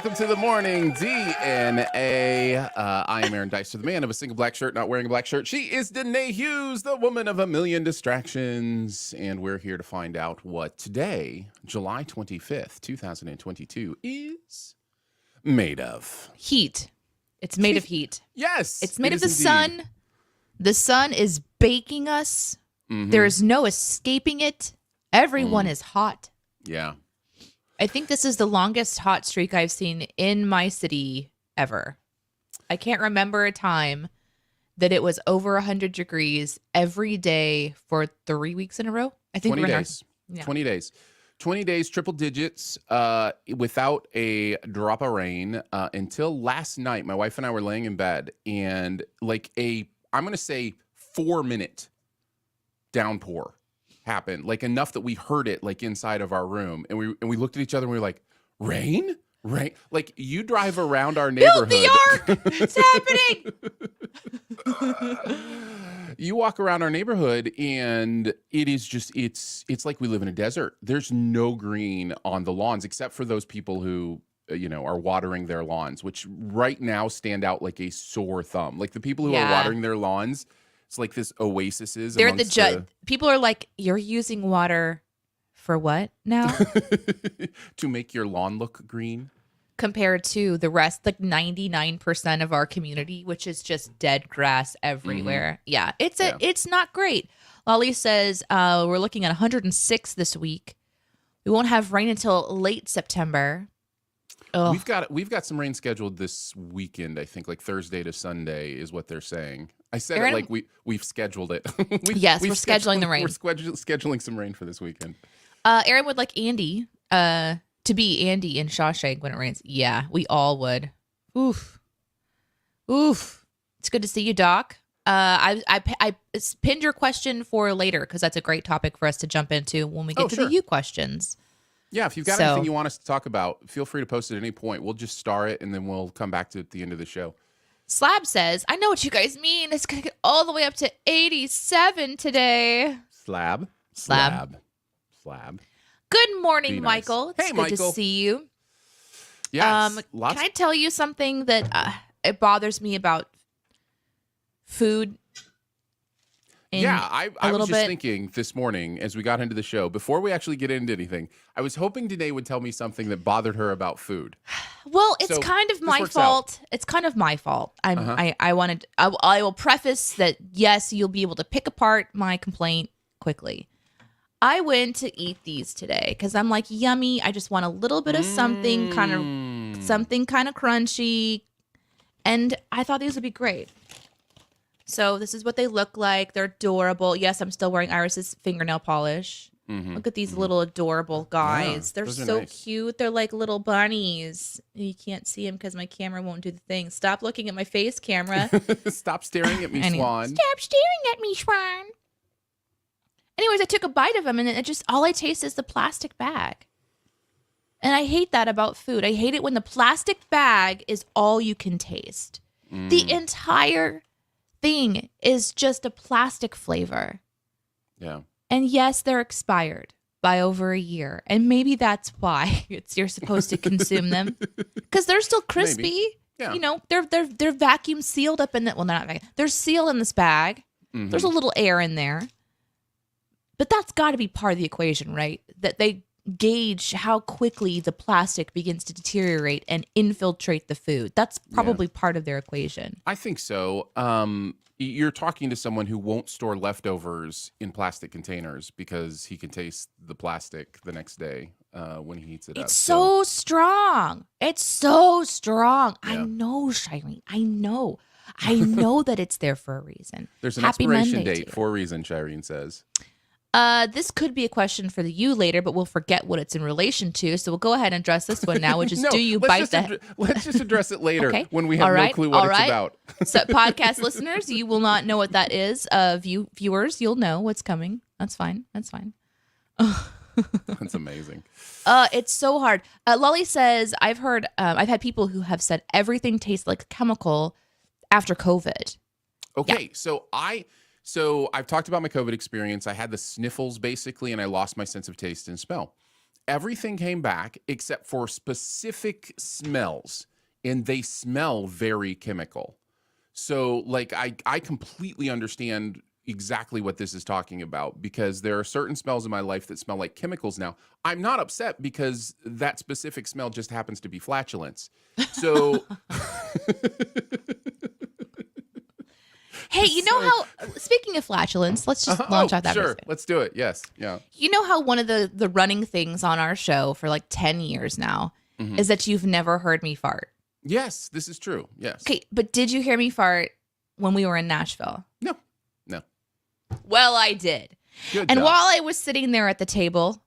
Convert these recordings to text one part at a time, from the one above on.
welcome to the morning DNA. I am Aaron Dicer, the man of a single black shirt, not wearing a black shirt. She is Danae Hughes, the woman of a million distractions. And we're here to find out what today, July 25th, 2022, is made of. Heat. It's made of heat. Yes. It's made of the indeed. sun. The sun is baking us. Mhm. There is no escaping it. Everyone is hot. Yeah. I think this is the longest hot streak I've seen in my city ever. I can't remember a time that it was over 100 degrees every day for 3 weeks in a row. I think 20 days. Yeah. 20 days. 20 days, triple digits, without a drop of rain until last night. My wife and I were laying in bed, and like I'm going to say 4-minute downpour happened, like enough that we heard it like inside of our room, and we looked at each other and we were like, rain. Like, you drive around our neighborhood. Build the ark. It's happening. You walk around our neighborhood and it is just it's like we live in a desert. There's no green on the lawns except for those people who are watering their lawns, which right now stand out like a sore thumb. Like the people who are watering their lawns, it's like this oasis is. They're the judge. People are like, you're using water for what now? To make your lawn look green. Compared to the rest, like 99% of our community, which is just dead grass everywhere. Mm-hmm. Yeah, it's not great. Lolly says we're looking at 106 this week. We won't have rain until late September. Ugh. We've got some rain scheduled this weekend. I think like Thursday to Sunday is what they're saying. I said Aaron, it like we've scheduled it. we're scheduling the rain. We're scheduling some rain for this weekend. Aaron would like Andy to be Andy in Shawshank when it rains. Yeah, we all would. Oof. It's good to see you, Doc. I pinned your question for later because that's a great topic for us to jump into when we get to the you questions. Yeah, if you've got anything you want us to talk about, feel free to post it at any point. We'll just star it and then we'll come back to it at the end of the show. Slab says, I know what you guys mean. It's going to get all the way up to 87 today. Slab. Good morning, Michael. It's good Michael. to see you. Yes. Can I tell you something that it bothers me about food? I was just thinking this morning as we got into the show, before we actually get into anything, I was hoping Danae would tell me something that bothered her about food. Well, it's kind of my fault. It's kind of my fault. I will preface that, yes, you'll be able to pick apart my complaint quickly. I went to eat these today because I'm like, yummy. I just want a little bit of something kind of crunchy. And I thought these would be great. So this is what they look like. They're adorable. Yes, I'm still wearing Iris's fingernail polish. Mm-hmm. Look at these little adorable guys. They're so nice. Cute. They're like little bunnies. You can't see them because my camera won't do the thing. Stop looking at my face, camera. Stop staring at me, Swan. Stop staring at me, Swan. Anyways, I took a bite of them, and it just all I taste is the plastic bag. And I hate that about food. I hate it when the plastic bag is all you can taste. The entire thing is just a plastic flavor. Yeah. And yes, they're expired by over a year. And maybe that's why you're supposed to consume them. Because they're still crispy. Maybe. Yeah. They're vacuum sealed up in the, well, not vacuum. They're sealed in this bag. Mm-hmm. There's a little air in there. But that's got to be part of the equation, right? That they gauge how quickly the plastic begins to deteriorate and infiltrate the food. That's probably part of their equation. I think so. You're talking to someone who won't store leftovers in plastic containers because he can taste the plastic the next day when he heats it up. It's so strong. It's so strong. Yeah. I know, Shireen. I know. I know that it's there for a reason. There's an Happy expiration Monday date for a reason, Shireen says. This could be a question for you later, but we'll forget what it's in relation to. So we'll go ahead and address this one now, which is let's just address it later when we have no clue what it's about. So podcast listeners, you will not know what that is. Viewers, you'll know what's coming. That's fine. That's amazing. It's so hard. Lolly says, I've had people who have said everything tastes like chemical after COVID. Okay, yeah. So I've talked about my COVID experience. I had the sniffles basically, and I lost my sense of taste and smell. everything came back except for specific smells, and they smell very chemical. So like I completely understand exactly what this is talking about, because there are certain smells in my life that smell like chemicals now. I'm not upset because that specific smell just happens to be flatulence. So Hey, you know how, speaking of flatulence, let's just launch out that. Sure, let's do it. Yes. Yeah. You know how one of the running things on our show for like 10 years now is that you've never heard me fart. Yes, this is true. Yes. Okay, but did you hear me fart when we were in Nashville? No. Well, I did. Good and job. while I was sitting there at the table,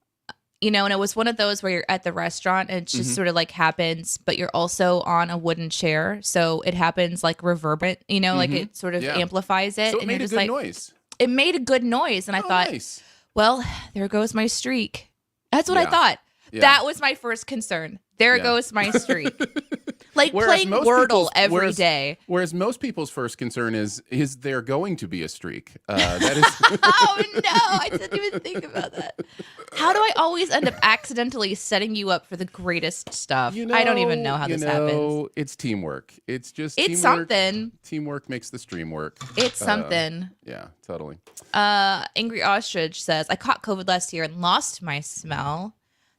you know, and it was one of those where you're at the restaurant and it just sort of like happens, but you're also on a wooden chair. So it happens like reverberant, you know, like it sort of amplifies it. So it and made a good noise. It made a good noise. And I thought, nice. Well, there goes my streak. That's what I thought. Yeah. That was my first concern. There goes my streak. Like playing Wordle every day. Whereas most people's first concern is there going to be a streak? That is. Oh, no. I didn't even think about that. How do I always end up accidentally setting you up for the greatest stuff? I don't even know how this happens. It's teamwork. It's just teamwork. Something. Teamwork makes the stream work. It's something. Yeah, totally. Angry Ostrich says, I caught COVID last year and lost my smell.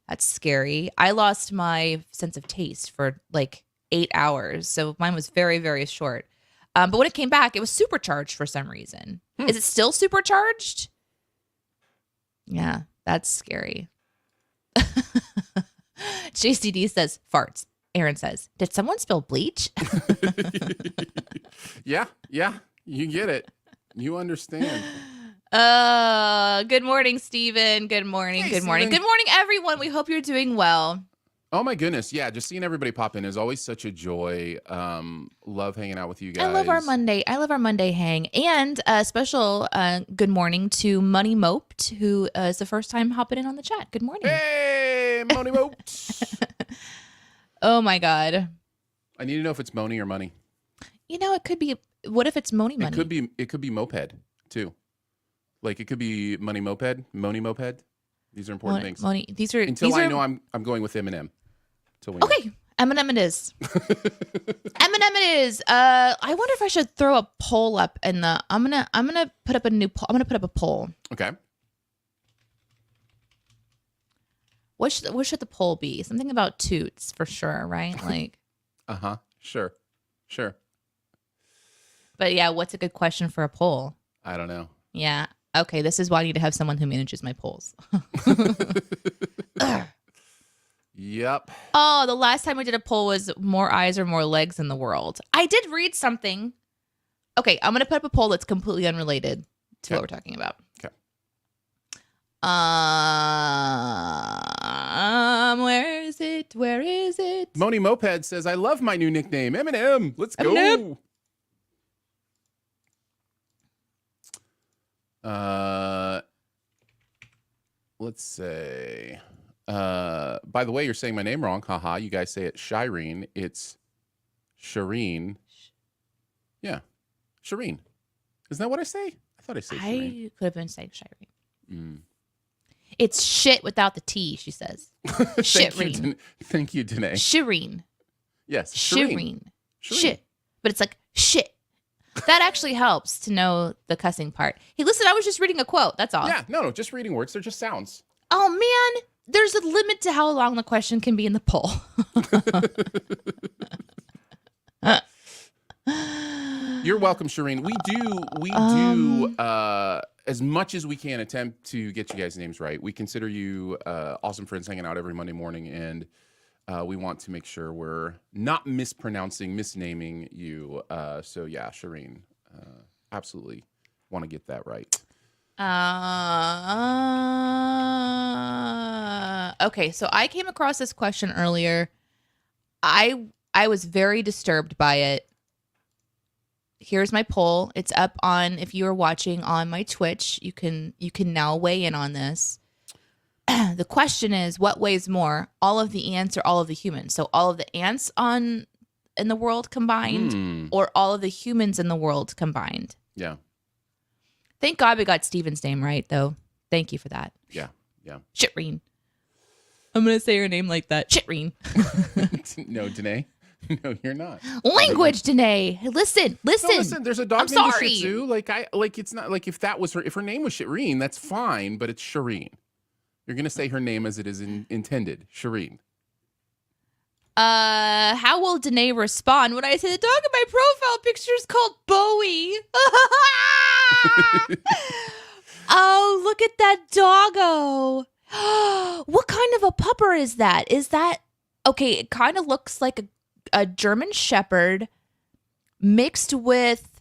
That's scary. I lost my sense of taste for like 8 hours. So mine was very, very short. But when it came back, it was supercharged for some reason. Is it still supercharged? Yeah, that's scary. JCD says farts. Aaron says, did someone spill bleach? Yeah, you get it. You understand. Good morning, Steven. Good morning. Hey, good morning. Steven. Good morning, everyone. We hope you're doing well. Oh my goodness. Yeah. Just seeing everybody pop in is always such a joy. Love hanging out with you guys. I love our Monday hang. And a special good morning to Money Moped, who is the first time hopping in on the chat. Good morning. Hey, Money Moped. Oh my God. I need to know if it's Moni or Money. You know, it could be. What if it's Moni Money? It could be Moped too. Like it could be Money Moped, Moni Moped. These are important things. Moni, I know I'm going with Eminem. Okay, Eminem it is. Eminem it is. I wonder if I should throw a poll up in the. I'm gonna put up a new poll. I'm gonna put up a poll. Okay. What should the poll be? Something about toots for sure, right? Like. Sure. But yeah, what's a good question for a poll? I don't know. Yeah. Okay, this is why I need to have someone who manages my polls. Yep. Oh, the last time we did a poll was more eyes or more legs in the world. I did read something. Okay, I'm going to put up a poll that's completely unrelated to what we're talking about. Okay. Where is it? Moni Moped says, I love my new nickname, Eminem. Let's go. Eminem. Let's say, by the way, you're saying my name wrong. Haha. You guys say it Shireen. It's Shireen. Yeah. Shireen. Isn't that what I say? I thought I said Shireen. I could have been saying Shireen. It's shit without the T, she says. Shireen. Thank you, Danae. Shireen. Yes. Shireen. Shit. But it's like shit. That actually helps to know the cussing part. Hey, listen, I was just reading a quote. That's all. Yeah, no, just reading words. They're just sounds. Oh, man. There's a limit to how long the question can be in the poll. You're welcome, Shireen. We do, as much as we can attempt to get you guys' names right. We consider you awesome friends hanging out every Monday morning, and we want to make sure we're not misnaming you. So yeah, Shireen, absolutely want to get that right. Okay, so I came across this question earlier. I was very disturbed by it. Here's my poll. It's up on, if you are watching on my Twitch, you can now weigh in on this. The question is, what weighs more, all of the ants or all of the humans? So all of the ants in the world combined, or all of the humans in the world combined? Yeah. Thank God we got Steven's name right, though. Thank you for that. Yeah. Shireen. I'm going to say her name like that. Shireen. No, Danae. No, you're not. Language, Danae. Listen. No, listen. There's a dog I'm named sorry. Shih Tzu. It's not like if that was if her name was Shireen, that's fine, but it's Shireen. You're gonna say her name as it is intended, Shireen. How will Danae respond when I say the dog in my profile picture is called Bowie? Oh, look at that doggo. What kind of a pupper is that? Okay, it kind of looks like a German Shepherd mixed with,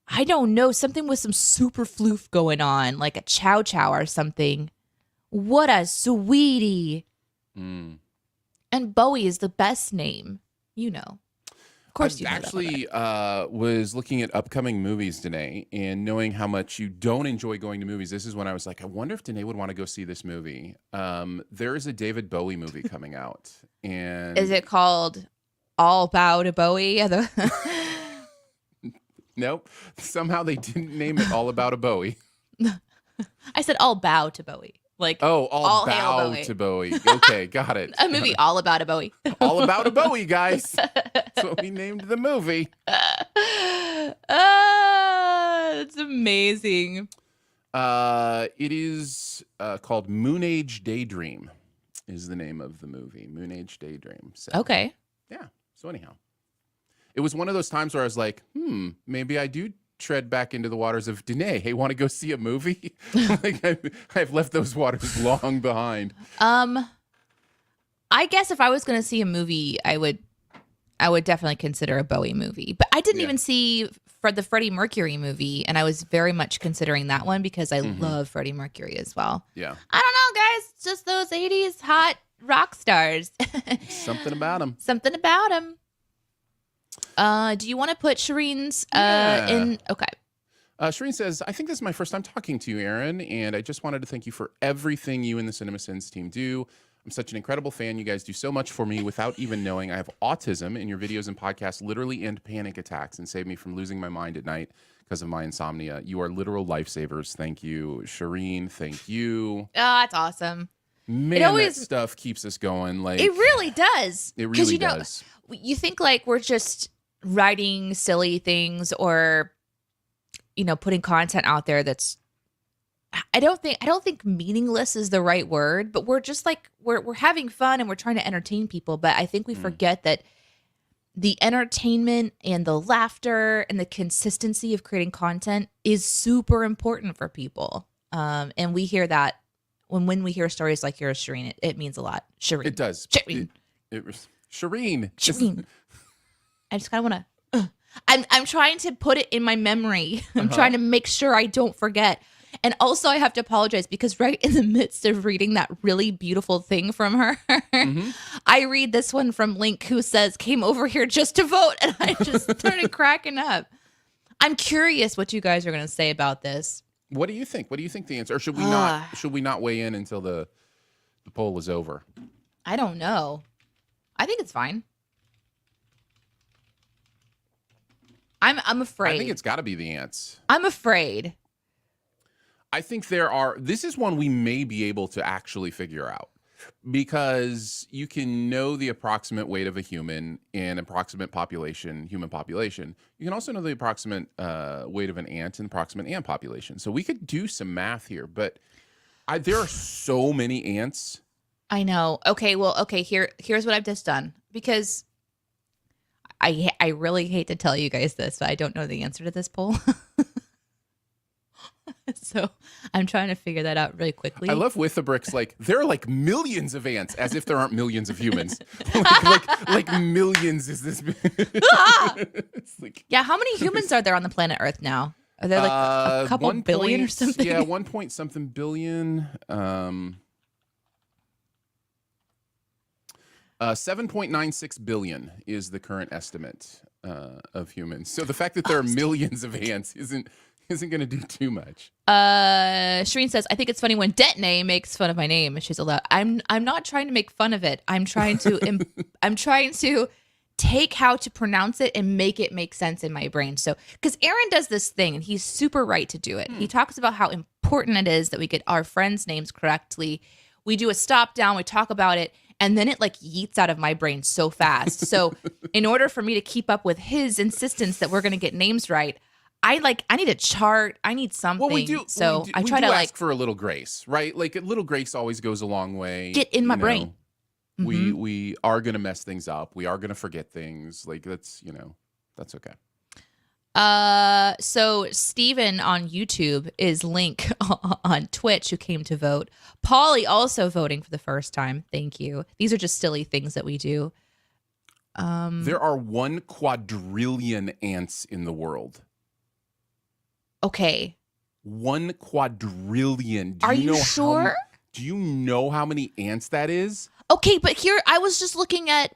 I don't know, something with some super floof going on, like a Chow Chow or something. What a sweetie. Mm. And Bowie is the best name. You know. Of course you know. I actually was looking at upcoming movies, Danae, and knowing how much you don't enjoy going to movies, this is when I was like, I wonder if Danae would want to go see this movie. There is a David Bowie movie coming out. And is it called All Bow to Bowie? Nope. Somehow they didn't name it All About a Bowie. I said All Bow to Bowie. Like, all bow to Bowie. Okay, got it. A movie all about a Bowie. All About a Bowie, guys. That's what we named the movie. That's amazing. It is called Moon Age Daydream is the name of the movie. Moon Age Daydream. So, okay. Yeah. So anyhow, it was one of those times where I was like, maybe I do tread back into the waters of Danae. Hey, want to go see a movie? Like I've left those waters long behind. I guess if I was going to see a movie, I would definitely consider a Bowie movie. But I didn't even see for the Freddie Mercury movie, and I was very much considering that one because I love Freddie Mercury as well. Yeah. I don't know, guys. It's just those 80s hot rock stars. Something about them. Something about them. Do you want to put Shireen's in? Okay. Shireen says, I think this is my first time talking to you, Aaron, and I just wanted to thank you for everything you and the CinemaSins team do. I'm such an incredible fan. You guys do so much for me without even knowing. I have autism, and your videos and podcasts literally end panic attacks and save me from losing my mind at night because of my insomnia. You are literal lifesavers. Thank you, Shireen. Thank you. Oh, that's awesome. Man, that stuff keeps us going. Like it really does. It really does. You think like we're just writing silly things or, putting content out there that's, I don't think meaningless is the right word, but we're just like, we're having fun and we're trying to entertain people. But I think we forget that the entertainment and the laughter and the consistency of creating content is super important for people. And we hear that when we hear stories like yours, Shireen, it means a lot. Shireen. It does. Shireen. Shireen. Shireen. I just kind of want to. I'm trying to put it in my memory. I'm trying to make sure I don't forget. And also, I have to apologize because right in the midst of reading that really beautiful thing from her, I read this one from Link who says, "Came over here just to vote," and I just started cracking up. I'm curious what you guys are going to say about this. What do you think? What do you think the answer? Or should we not weigh in until the poll is over? I don't know. I think it's fine. I'm afraid. I think it's got to be the ants. I'm afraid. I think this is one we may be able to actually figure out because you can know the approximate weight of a human and approximate human population. You can also know the approximate weight of an ant and approximate ant population. So we could do some math here, but there are so many ants. I know. Okay. Well, here's what I've just done because I really hate to tell you guys this, but I don't know the answer to this poll. So I'm trying to figure that out really quickly. I love with the bricks, like there are like millions of ants, as if there aren't millions of humans. like millions is this? Yeah, how many humans are there on the planet Earth now? Are there like a couple billion or something? Yeah, 1 point something billion. 7.96 billion is the current estimate of humans. So the fact that there are millions of ants isn't going to do too much. Shireen says, I think it's funny when Detonae makes fun of my name. She's allowed. I'm not trying to make fun of it. I'm trying to I'm trying to take how to pronounce it and make it make sense in my brain. So, because Aaron does this thing and he's super right to do it. He talks about how important it is that we get our friends' names correctly we do a stop down, we talk about it, and then it like yeets out of my brain so fast. So in order for me to keep up with his insistence that we're going to get names right, I need a chart. I need something. Well, we do. So I try to ask for a little grace, right? Like a little grace always goes a long way. Get in my brain. We are going to mess things up. We are going to forget things. Like that's okay. So Steven on YouTube is Link on Twitch who came to vote. Polly also voting for the first time. Thank you. These are just silly things that we do. There are 1 quadrillion ants in the world. Okay. 1 quadrillion. Are you sure? Do you know how many ants that is? Okay, but here I was just looking at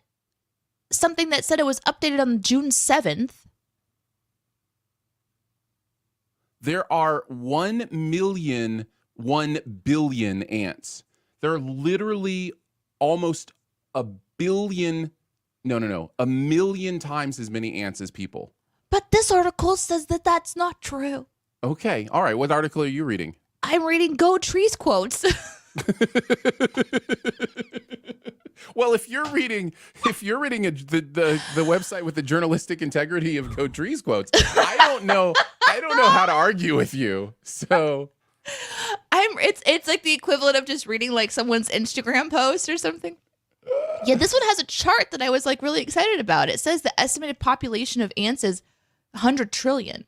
something that said it was updated on June 7th. There are 1,000,000, 1 billion ants. There are literally almost a billion, no, 1,000,000 times as many ants as people. But this article says that that's not true. Okay. All right. What article are you reading? I'm reading Go Trees quotes. Well, if you're reading the website with the journalistic integrity of Go Trees quotes, I don't know how to argue with you. So it's like the equivalent of just reading like someone's Instagram post or something. Yeah, this one has a chart that I was like really excited about. It says the estimated population of ants is 100 trillion.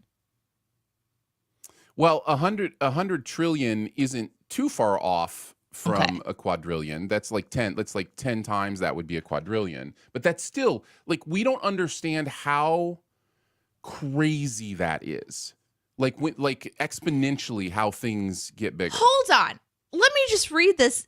Well, 100 trillion isn't too far off from a quadrillion. That's like 10. That's like 10 times that would be a quadrillion. But that's still like we don't understand how crazy that is. Like exponentially how things get bigger. Hold on. Let me just read this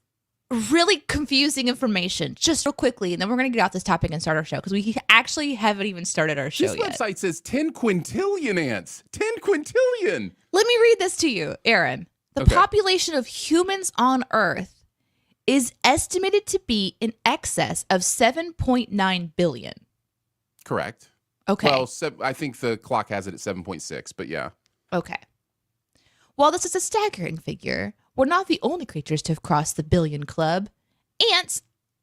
really confusing information just real quickly, and then we're going to get off this topic and start our show because we actually haven't even started our show yet. This website says 10 quintillion ants. 10 quintillion. Let me read this to you, Aaron. The population of humans on Earth is estimated to be in excess of 7.9 billion. Correct. Okay. Well, I think the clock has it at 7.6, but yeah. Okay. While this is a staggering figure, we're not the only creatures to have crossed the billion club. Ants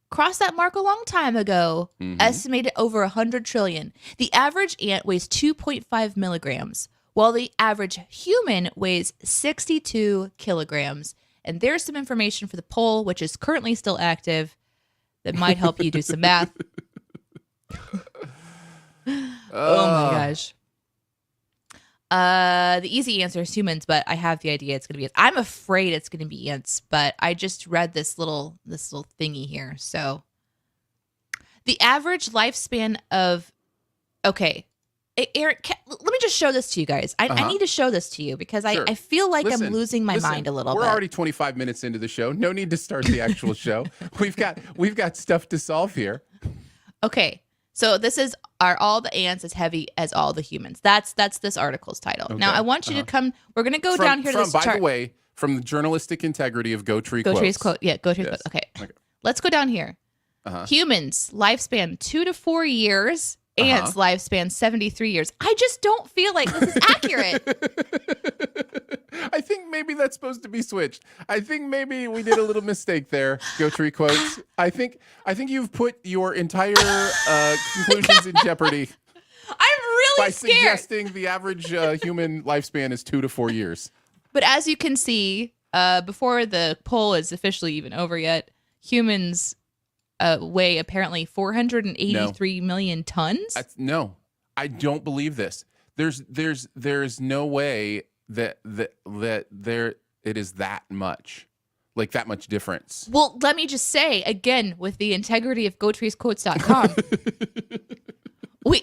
crossed that mark a long time ago, estimated over 100 trillion. The average ant weighs 2.5 milligrams, while the average human weighs 62 kilograms. And there's some information for the poll, which is currently still active, that might help you do some math. Oh my gosh. The easy answer is humans, but I have the idea it's going to be ants. I'm afraid it's going to be ants, but I just read this little thingy here. So the average lifespan of, Eric, let me just show this to you guys. I need to show this to you because I feel like I'm losing my mind a little bit. We're already 25 minutes into the show. No need to start the actual show. We've got stuff to solve here. Okay. So this are all the ants as heavy as all the humans. That's this article's title. Okay. Now I want you to come. We're going to go down here to this chart. By the way, from the journalistic integrity of Go Tree Quotes. Go Trees quote. Yeah, Go Trees quote. Okay. Let's go down here. Humans lifespan 2 to 4 years. Ants lifespan 73 years. I just don't feel like this is accurate. I think maybe that's supposed to be switched. I think maybe we did a little mistake there. Go Tree Quotes. I think you've put your entire conclusions in jeopardy. I'm really scared. By suggesting the average human lifespan is 2 to 4 years. But as you can see, before the poll is officially even over yet, humans weigh apparently 483 million tons. No, I don't believe this. There's no way that there it is that much, like that much difference. Well, let me just say again, with the integrity of GoTreesQuotes.com,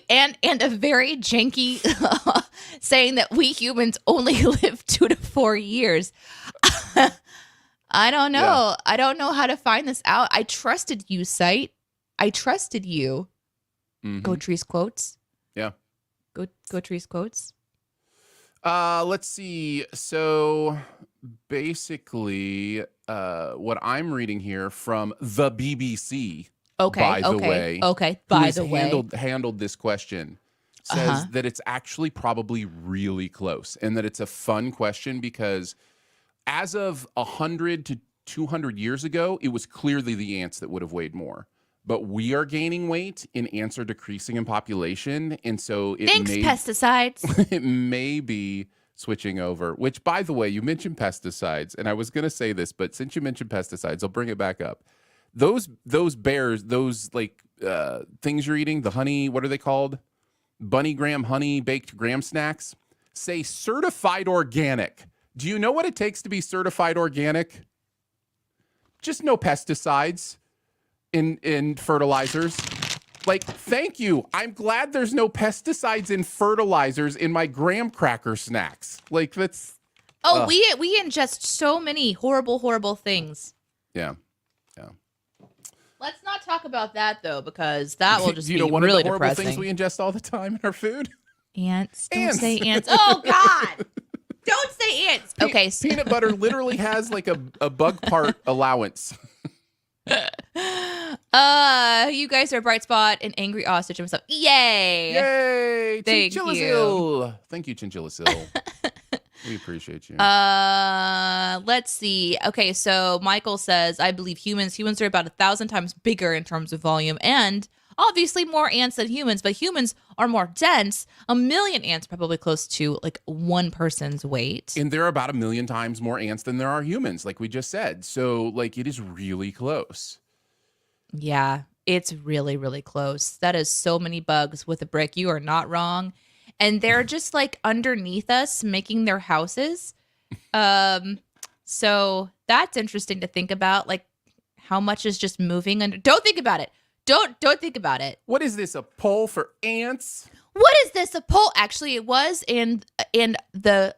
and a very janky saying that we humans only live 2 to 4 years. I don't know. Yeah. I don't know how to find this out. I trusted you, site. I trusted you. Go Trees Quotes. Yeah. Go Trees Quotes. Let's see. So basically, what I'm reading here from the BBC. By the way, handled this question says that it's actually probably really close, and that it's a fun question because as of 100 200 years ago, it was clearly the ants that would have weighed more. But we are gaining weight and ants are decreasing in population. And so pesticides. It may be switching over, which, by the way, you mentioned pesticides. And I was going to say this, but since you mentioned pesticides, I'll bring it back up. Those bears, those things you're eating, the honey, what are they called? Bunny graham honey baked graham snacks, say certified organic. Do you know what it takes to be certified organic? Just no pesticides in fertilizers. Like, thank you. I'm glad there's no pesticides in fertilizers in my graham cracker snacks. Like, that's... Oh, we ingest so many horrible things. Yeah. Let's not talk about that, though, because that will just be really one of the horrible depressing. things we ingest all the time in our food? Ants. Don't say ants. Oh, God. Don't say ants. Okay. Peanut butter literally has like a bug part allowance. You guys are a bright spot and angry ostrich and stuff. Yay! Yay! Thank you. Thank you, Chinchillasil. We appreciate you. Let's see. Okay, so Michael says, I believe humans are about 1,000 times bigger in terms of volume and obviously more ants than humans, but humans are more dense. 1 million ants probably close to like one person's weight. And there are about 1 million times more ants than there are humans, like we just said. So like it is really close. Yeah, it's really, really close. That is so many bugs with a brick. You are not wrong. And they're just like underneath us making their houses. So that's interesting to think about. Like how much is just moving under. Don't think about it. Don't think about it. What is this, a poll for ants? What is this, a poll? Actually, it was, and the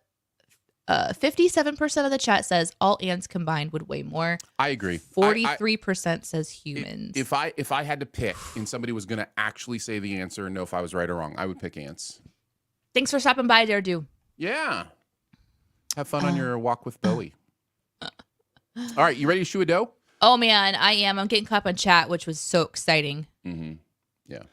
57% of the chat says all ants combined would weigh more. I agree. 43% says humans. If I had to pick and somebody was going to actually say the answer and know if I was right or wrong, I would pick ants. Thanks for stopping by, Dare Do. Yeah. Have fun on your walk with Bowie. All right, you ready to shoe a dough? Oh, man, I am. I'm getting caught up on chat, which was so exciting. Mm-hmm. Yeah.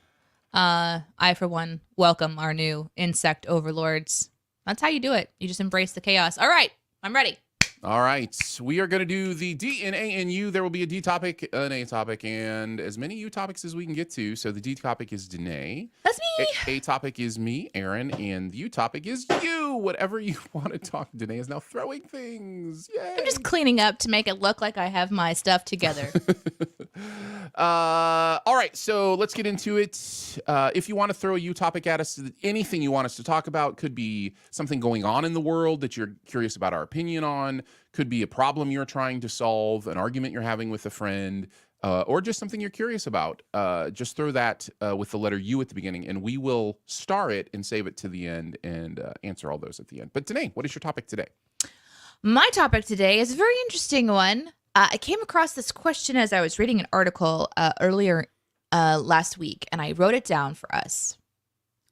I, for one, welcome our new insect overlords. That's how you do it. You just embrace the chaos. All right, I'm ready. All right, we are going to do the D, N, A, and U. There will be a D topic, an A topic, and as many U topics as we can get to. So the D topic is Danae. That's me. A topic is me, Aaron, and the U topic is you. Whatever you want to talk. Danae is now throwing things. Yay! I'm just cleaning up to make it look like I have my stuff together. All right, so let's get into it. If you want to throw a U topic at us, anything you want us to talk about, could be something going on in the world that you're curious about our opinion on, could be a problem you're trying to solve, an argument you're having with a friend, or just something you're curious about. Just throw that with the letter U at the beginning, and we will star it and save it to the end and answer all those at the end. But Danae, what is your topic today? My topic today is a very interesting one. I came across this question as I was reading an article earlier last week, and I wrote it down for us.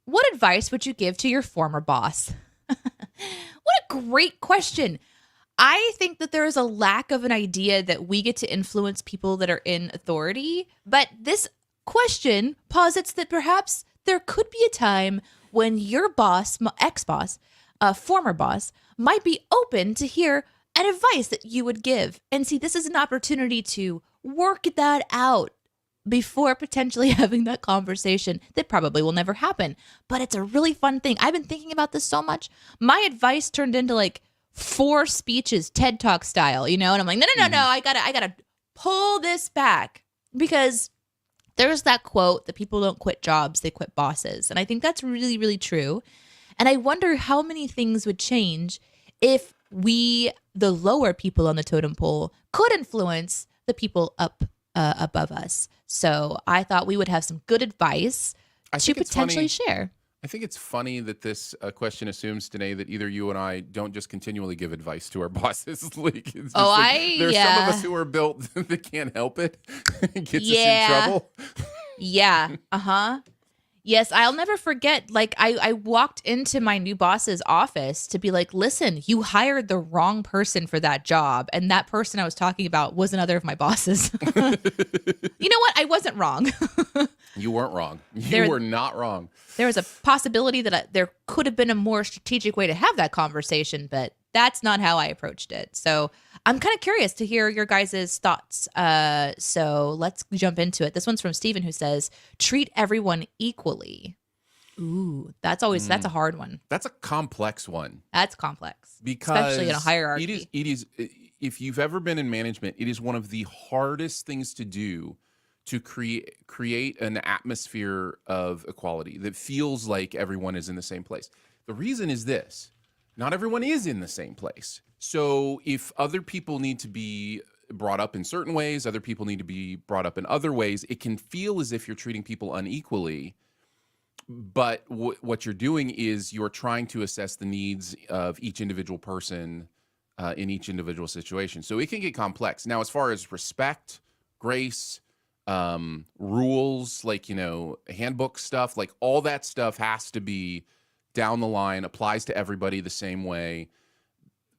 What advice would you give to your former boss? What a great question. I think that there is a lack of an idea that we get to influence people that are in authority, but this question posits that perhaps there could be a time when your boss, ex-boss, former boss, might be open to hear an advice that you would give. And see, this is an opportunity to work that out before potentially having that conversation that probably will never happen. But it's a really fun thing. I've been thinking about this so much. My advice turned into like 4 speeches, TED Talk style, you know? And I'm like, no, I gotta pull this back, because there's that quote that people don't quit jobs, they quit bosses. And I think that's really, really true. And I wonder how many things would change if we, the lower people on the totem pole, could influence the people up above us. So I thought we would have some good advice to potentially share. I think it's funny that this question assumes, Danae, that either you and I don't just continually give advice to our bosses. Like, there's some of us who are built that can't help it. It gets us in trouble. Yeah. Uh-huh. Yes, I'll never forget, like, I walked into my new boss's office to be like, listen, you hired the wrong person for that job. And that person I was talking about was another of my bosses. You know what? I wasn't wrong. You weren't wrong. You were not wrong. There was a possibility that there could have been a more strategic way to have that conversation, but that's not how I approached it. So I'm kind of curious to hear your guys' thoughts. So let's jump into it. This one's from Steven, who says, treat everyone equally. Ooh, that's a hard one. That's a complex one. That's complex. Because especially in a hierarchy. It is, if you've ever been in management, it is one of the hardest things to do to create an atmosphere of equality that feels like everyone is in the same place. The reason is this: not everyone is in the same place. So if other people need to be brought up in certain ways, other people need to be brought up in other ways, it can feel as if you're treating people unequally. But what you're doing is you're trying to assess the needs of each individual person in each individual situation. So it can get complex. Now, as far as respect, grace, rules, like, handbook stuff, like all that stuff has to be down the line, applies to everybody the same way.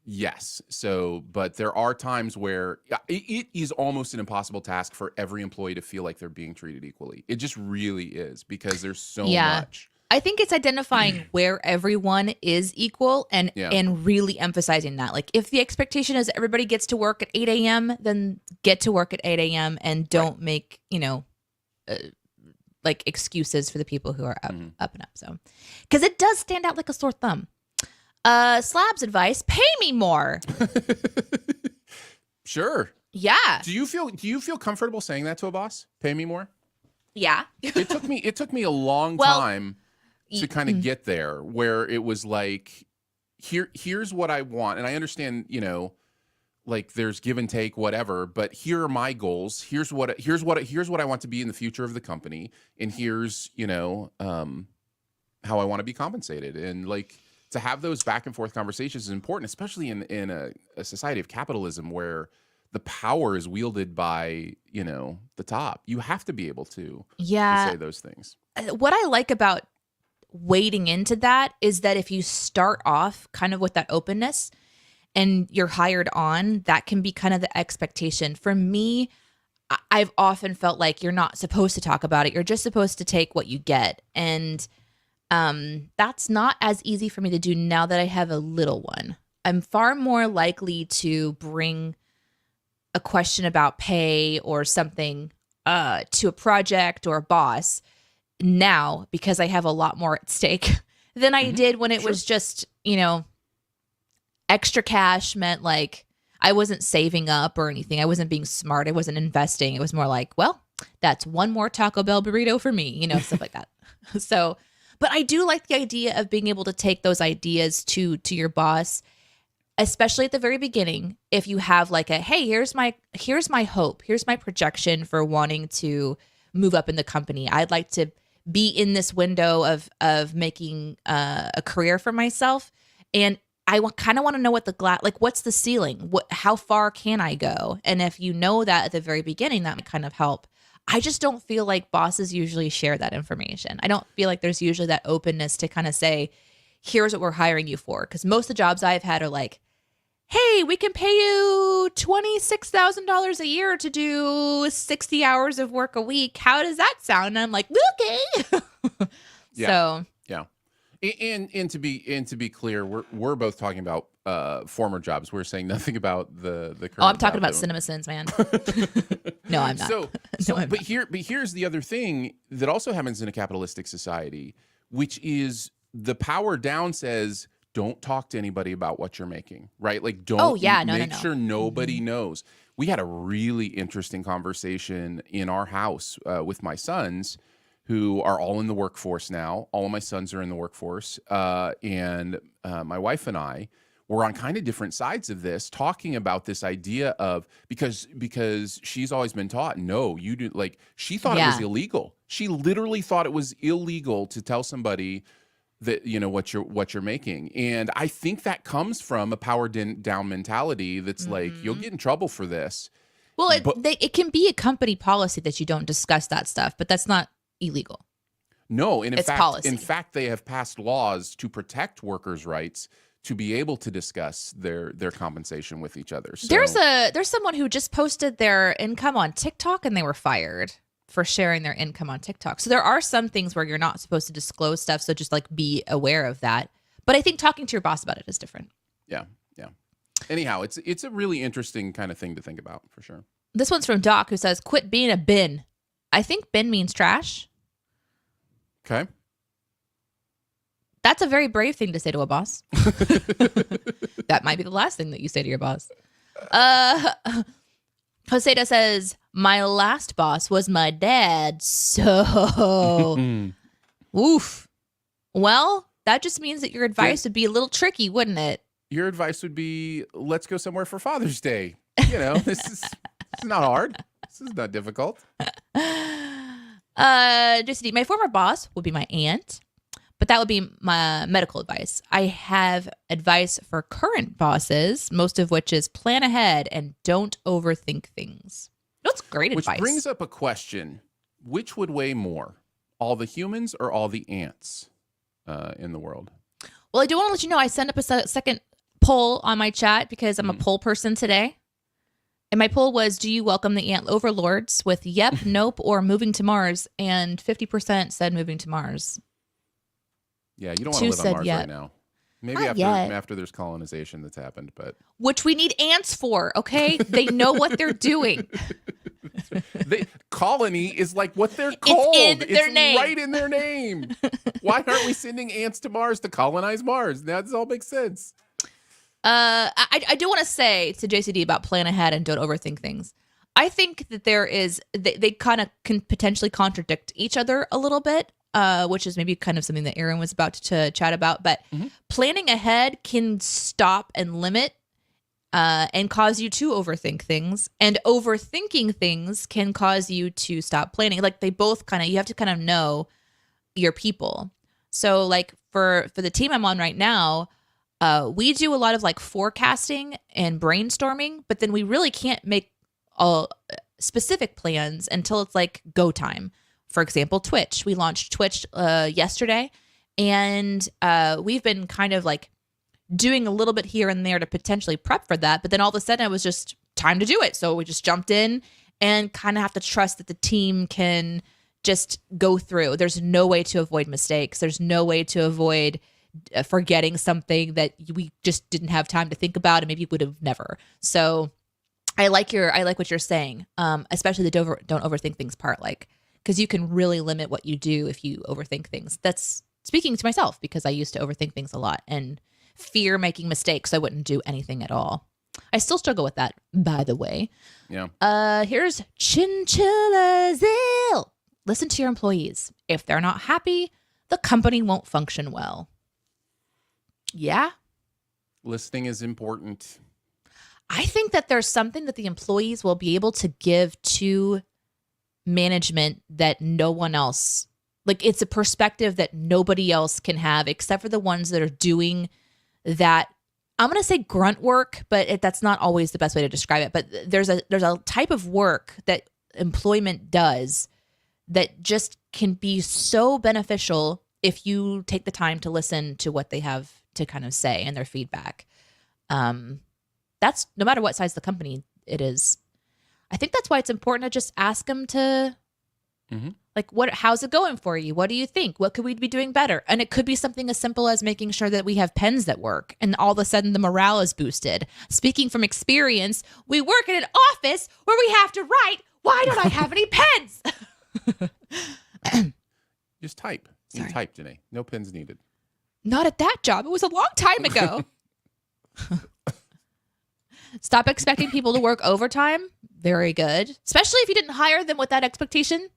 Yes. So, but there are times where it is almost an impossible task for every employee to feel like they're being treated equally. It just really is, because there's so much. I think it's identifying where everyone is equal and really emphasizing that. Like, if the expectation is everybody gets to work at 8 a.m., then get to work at 8 a.m. and don't make, like excuses for the people who are up and up. So, because it does stand out like a sore thumb. Slab's advice: pay me more. Sure. Yeah. Do you feel comfortable saying that to a boss? Pay me more? Yeah. It took me a long time to kind of get there, where it was like, here's what I want. And I understand, like there's give and take, whatever, but here are my goals. Here's what I want to be in the future of the company. And here's, how I want to be compensated. And like, to have those back and forth conversations is important, especially in a society of capitalism where the power is wielded by, the top. You have to be able to say those things. What I like about wading into that is that if you start off kind of with that openness and you're hired on, that can be kind of the expectation. For me, I've often felt like you're not supposed to talk about it. You're just supposed to take what you get. And that's not as easy for me to do now that I have a little one. I'm far more likely to bring a question about pay or something to a project or a boss now, because I have a lot more at stake than I did when it was just, extra cash meant like I wasn't saving up or anything. I wasn't being smart. I wasn't investing. It was more like, well, that's one more Taco Bell burrito for me, stuff like that. So, but I do like the idea of being able to take those ideas to your boss, especially at the very beginning. If you have like hey, here's my hope, here's my projection for wanting to move up in the company. I'd like to be in this window of making a career for myself, and I kind of want to know what what's the ceiling? How far can I go? And if you know that at the very beginning, that might kind of help. I just don't feel like bosses usually share that information. I don't feel like there's usually that openness to kind of say, here's what we're hiring you for. Because most of the jobs I've had are like, hey, we can pay you $26,000 a year to do 60 hours of work a week. How does that sound? And I'm like, okay. So yeah. And to be clear, we're both talking about former jobs. We're saying nothing about the current. Oh, I'm talking about CinemaSins, man. No, I'm not. But here's the other thing that also happens in a capitalistic society, which is the power down says, don't talk to anybody about what you're making, right? Like, don't make sure nobody knows. We had a really interesting conversation in our house with my sons, who are all in the workforce now. All of my sons are in the workforce. And my wife and I were on kind of different sides of this, talking about this idea of, because she's always been taught, no, you do, like, she thought it was illegal. She literally thought it was illegal to tell somebody that, what you're making. And I think that comes from a power down mentality that's like, you'll get in trouble for this. Well, it can be a company policy that you don't discuss that stuff, but that's not illegal. No, and it's policy. In fact, they have passed laws to protect workers' rights to be able to discuss their compensation with each other. So, there's someone who just posted their income on TikTok and they were fired for sharing their income on TikTok. So there are some things where you're not supposed to disclose stuff. So just like be aware of that. But I think talking to your boss about it is different. Yeah. Yeah. Anyhow, it's a really interesting kind of thing to think about for sure. This one's from Doc, who says, quit being a bin. I think bin means trash. Okay. That's a very brave thing to say to a boss. That might be the last thing that you say to your boss. Joseda says, my last boss was my dad, so oof. Well, that just means that your advice would be a little tricky, wouldn't it? Your advice would be, let's go somewhere for Father's Day. You know, this is not hard. This is not difficult. Just my former boss would be my aunt, but that would be my medical advice. I have advice for current bosses, most of which is plan ahead and don't overthink things. That's great advice. Which brings up a question. Which would weigh more, all the humans or all the ants in the world? Well, I do want to let you know I sent up a second poll on my chat because I'm a poll person today. And my poll was, do you welcome the ant overlords with yep, nope, or moving to Mars? And 50% said moving to Mars. Yeah, you don't want to live on Mars right now. Maybe after there's colonization that's happened, but which we need ants for, okay? They know what they're doing. Colony is like what they're called. It's in their name. Right in their name. Why aren't we sending ants to Mars to colonize Mars? That all makes sense. I do want to say to JCD about plan ahead and don't overthink things. I think that they kind of can potentially contradict each other a little bit, which is maybe kind of something that Aaron was about to chat about. But planning ahead can stop and limit and cause you to overthink things. And overthinking things can cause you to stop planning. Like they both you have to kind of know your people. So like for the team I'm on right now, we do a lot of like forecasting and brainstorming, but then we really can't make specific plans until it's like go time. For example, Twitch. We launched Twitch yesterday, and we've been kind of like doing a little bit here and there to potentially prep for that. But then all of a sudden it was just time to do it. So we just jumped in and kind of have to trust that the team can just go through. There's no way to avoid mistakes. There's no way to avoid forgetting something that we just didn't have time to think about and maybe would have never. So I like what you're saying, especially the don't overthink things part, like, because you can really limit what you do if you overthink things. That's speaking to myself because I used to overthink things a lot and fear making mistakes. So I wouldn't do anything at all. I still struggle with that, by the way. Yeah. Here's Chinchillazil. Listen to your employees. If they're not happy, the company won't function well. Yeah. Listening is important. I think that there's something that the employees will be able to give to management that no one else, like it's a perspective that nobody else can have except for the ones that are doing that. I'm going to say grunt work, but that's not always the best way to describe it. But there's a type of work that employment does that just can be so beneficial if you take the time to listen to what they have to kind of say and their feedback. That's no matter what size the company it is. I think that's why it's important to just ask them to like, how's it going for you? What do you think? What could we be doing better? And it could be something as simple as making sure that we have pens that work and all of a sudden the morale is boosted. Speaking from experience, we work in an office where we have to write. Why don't I have any pens? Just type. You type, Janae. No pens needed. Not at that job. It was a long time ago. Stop expecting people to work overtime. Very good. Especially if you didn't hire them with that expectation.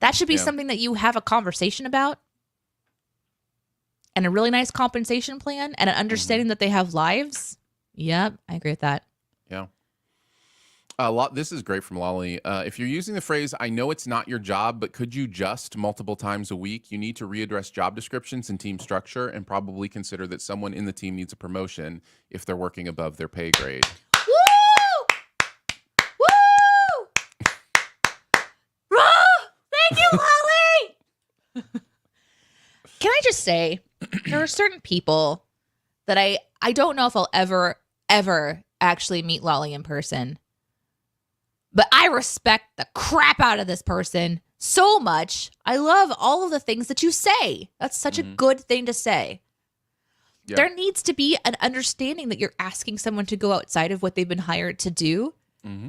That should be something that you have a conversation about. And a really nice compensation plan and an understanding that they have lives. Yep, I agree with that. Yeah. This is great from Lolly. If you're using the phrase, I know it's not your job, but could you just multiple times a week, you need to readdress job descriptions and team structure and probably consider that someone in the team needs a promotion if they're working above their pay grade. Woo! Woo! Thank you, Lolly! Can I just say, there are certain people that I don't know if I'll ever actually meet Lolly in person. But I respect the crap out of this person so much. I love all of the things that you say. That's such a good thing to say. Yeah. There needs to be an understanding that you're asking someone to go outside of what they've been hired to do. Mm-hmm.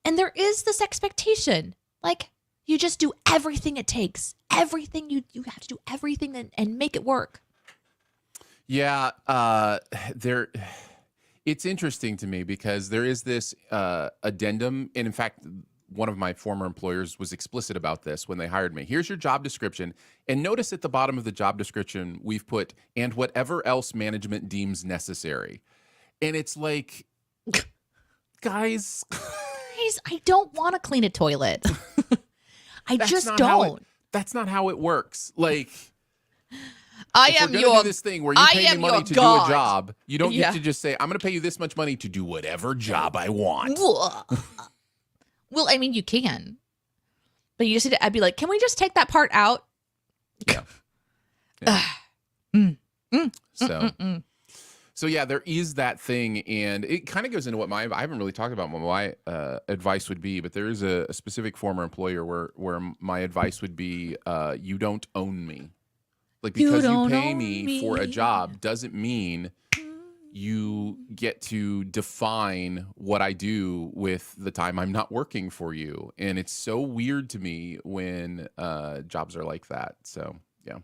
And there is this expectation. Like, you just do everything it takes. Everything. You have to do everything and make it work. Yeah. It's interesting to me because there is this addendum. And in fact, one of my former employers was explicit about this when they hired me. Here's your job description. And notice at the bottom of the job description, we've put, and whatever else management deems necessary. And it's like, guys, I don't want to clean a toilet. I just don't. That's not how it works. Like, I if am we're your. gonna do this thing where you pay me money to do a job. You don't get to just say, "I'm going to pay you this much money to do whatever job I want." Well, I mean, you can, but you just need to. I'd be like, "Can we just take that part out?" Yeah. So yeah, there is that thing, and it kind of goes into what I haven't really talked about what my advice would be, but there is a specific former employer where my advice would be, you don't own me. Like, because you pay me for a job doesn't mean you get to define what I do with the time I'm not working for you. And it's so weird to me when jobs are like that. So, yeah.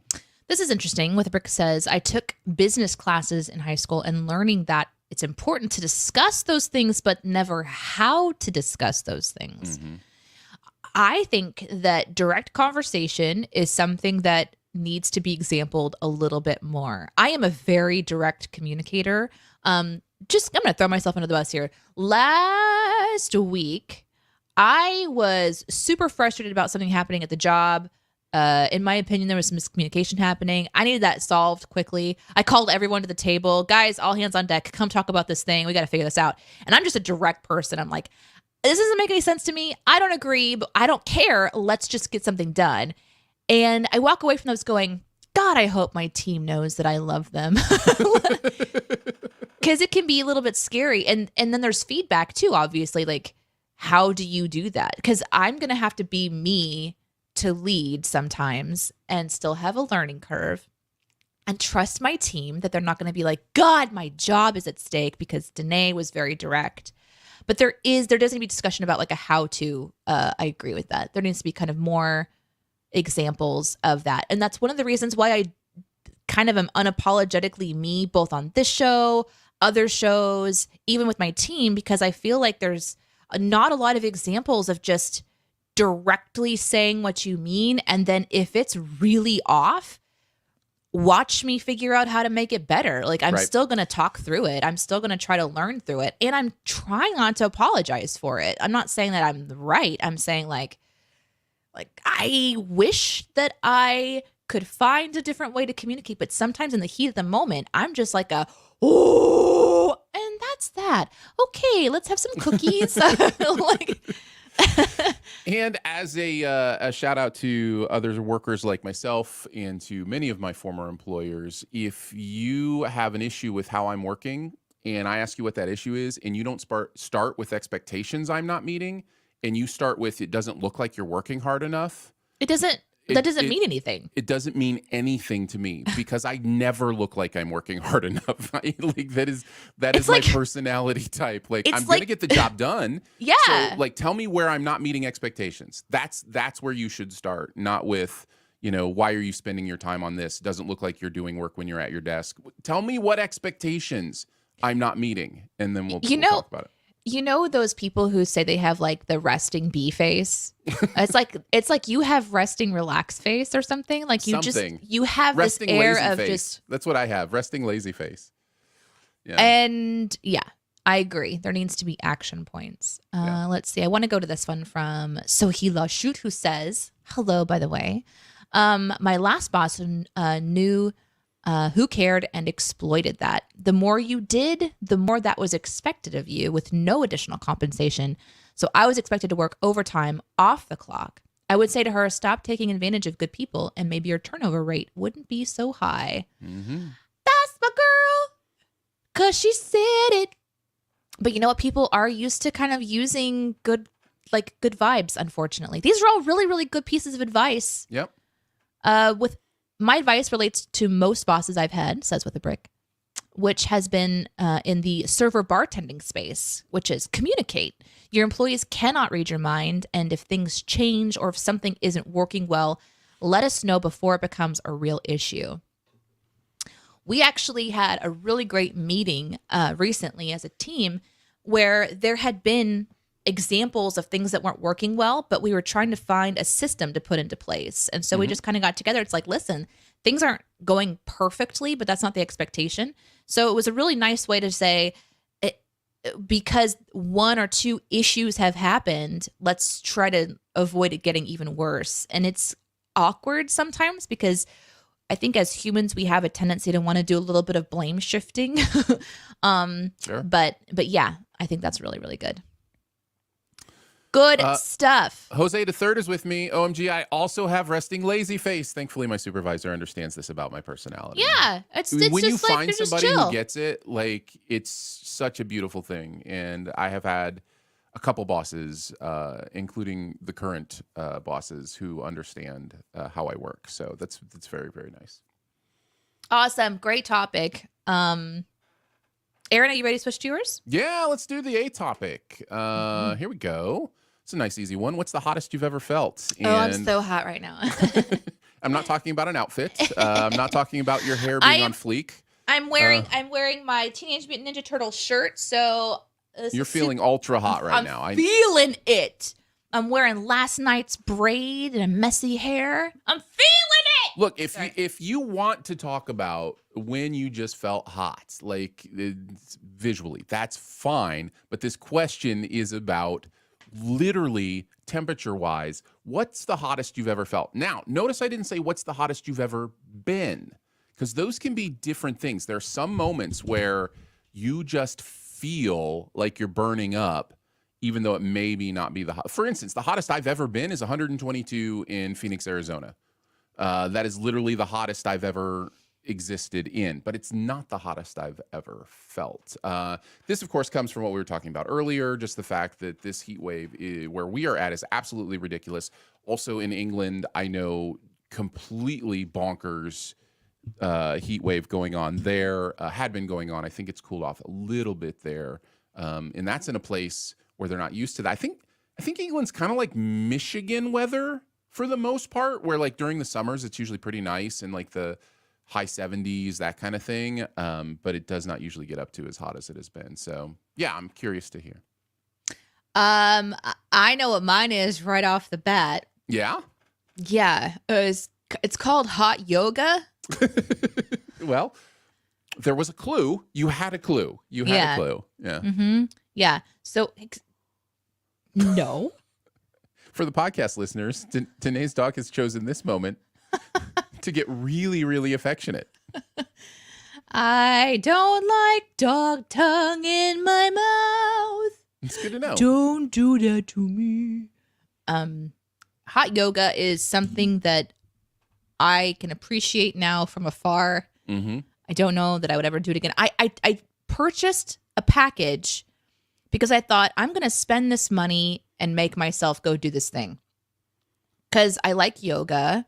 This is interesting. With Brick says, I took business classes in high school and learning that it's important to discuss those things, but never how to discuss those things. Mm-hmm. I think that direct conversation is something that needs to be exampled a little bit more. I am a very direct communicator. I'm going to throw myself under the bus here. Last week, I was super frustrated about something happening at the job. In my opinion, there was some miscommunication happening. I needed that solved quickly. I called everyone to the table. Guys, all hands on deck. Come talk about this thing. We got to figure this out. And I'm just a direct person. I'm like, this doesn't make any sense to me. I don't agree, but I don't care. Let's just get something done. And I walk away from those going, God, I hope my team knows that I love them. Because it can be a little bit scary. And then there's feedback too, obviously. Like, how do you do that? Because I'm going to have to be me to lead sometimes and still have a learning curve and trust my team that they're not going to be like, God, my job is at stake, because Danae was very direct. But there does need to be discussion about like a how to. I agree with that. There needs to be kind of more examples of that. And that's one of the reasons why I kind of am unapologetically me, both on this show, other shows, even with my team, because I feel like there's not a lot of examples of just directly saying what you mean. And then if it's really off, watch me figure out how to make it better. Like, I'm still going to talk through it. I'm still going to try to learn through it. And I'm trying not to apologize for it. I'm not saying that I'm right. I'm saying like I wish that I could find a different way to communicate. But sometimes in the heat of the moment, I'm just like oh, and that's that. Okay, let's have some cookies. And as a shout out to other workers like myself and to many of my former employers, if you have an issue with how I'm working and I ask you what that issue is, and you don't start with expectations I'm not meeting, and you start with, it doesn't look like you're working hard enough. That doesn't mean anything. It doesn't mean anything to me, because I never look like I'm working hard enough. Like, that is my personality type. Like, I'm going to get the job done. Yeah. So, like, tell me where I'm not meeting expectations. That's where you should start, not with, why are you spending your time on this? Doesn't look like you're doing work when you're at your desk. Tell me what expectations I'm not meeting, and then we'll talk about it. You know those people who say they have like the resting bee face? It's like you have resting relaxed face or something. Like you have resting this air of face. Just That's what I have. Resting lazy face. Yeah. And yeah, I agree. There needs to be action points. Let's see. I want to go to this one from Sohila Shoot, who says, hello, by the way. My last boss knew who cared and exploited that. The more you did, the more that was expected of you with no additional compensation. So I was expected to work overtime off the clock. I would say to her, stop taking advantage of good people and maybe your turnover rate wouldn't be so high. Mm-hmm. That's my girl, because she said it. But you know what? People are used to kind of using good vibes, unfortunately. These are all really, really good pieces of advice. Yep. My advice relates to most bosses I've had, says with a brick. which has been in the server bartending space, which is communicate. Your employees cannot read your mind, and if things change or if something isn't working well, let us know before it becomes a real issue. We actually had a really great meeting recently as a team where there had been examples of things that weren't working well, but we were trying to find a system to put into place. And so we just kind of got together. It's like, listen, things aren't going perfectly, but that's not the expectation. So it was a really nice way to say, because one or two issues have happened, let's try to avoid it getting even worse. And it's awkward sometimes because I think as humans, we have a tendency to want to do a little bit of blame shifting. Sure. But yeah, I think that's really, really good. Good stuff. Jose the Third is with me. OMG, I also have resting lazy face. Thankfully, my supervisor understands this about my personality. Yeah, it's when just you like, find somebody who gets it, like, it's such a beautiful thing. And I have had a couple bosses, including the current bosses, who understand how I work. So that's very, very nice. Awesome, great topic. Aaron, are you ready to switch to yours? Yeah, let's do the A topic. Here we go. It's a nice, easy one. What's the hottest you've ever felt? And I'm so hot right now. I'm not talking about an outfit. I'm not talking about your hair being on fleek. I'm wearing my Teenage Mutant Ninja Turtle shirt, so you're feeling ultra hot right now. I'm feeling it. I'm wearing last night's braid and messy hair. I'm feeling it. Look, if you want to talk about when you just felt hot, like visually, that's fine. But this question is about literally temperature-wise, what's the hottest you've ever felt? Now, notice I didn't say what's the hottest you've ever been, because those can be different things. There are some moments where you just feel like you're burning up, even though it maybe not be the hot. For instance, the hottest I've ever been is 122 in Phoenix, Arizona. That is literally the hottest I've ever existed in, but it's not the hottest I've ever felt. This, of course, comes from what we were talking about earlier, just the fact that this heat wave where we are at is absolutely ridiculous. Also in England, I know completely bonkers heat wave going on there, had been going on. I think it's cooled off a little bit there. And that's in a place where they're not used to that. I think England's kind of like Michigan weather for the most part, where like during the summers, it's usually pretty nice and like the high 70s, that kind of thing. But it does not usually get up to as hot as it has been. So yeah, I'm curious to hear. I know what mine is right off the bat. Yeah? Yeah. It's called hot yoga. Well, there was a clue. You had a clue. A clue. Yeah. Mm-hmm. Yeah. So, no. For the podcast listeners, Danae's dog has chosen this moment to get really, really affectionate. I don't like dog tongue in my mouth. It's good to know. Don't do that to me. Hot yoga is something that I can appreciate now from afar. Mm-hmm. I don't know that I would ever do it again. I purchased a package because I thought I'm going to spend this money and make myself go do this thing. Because I like yoga,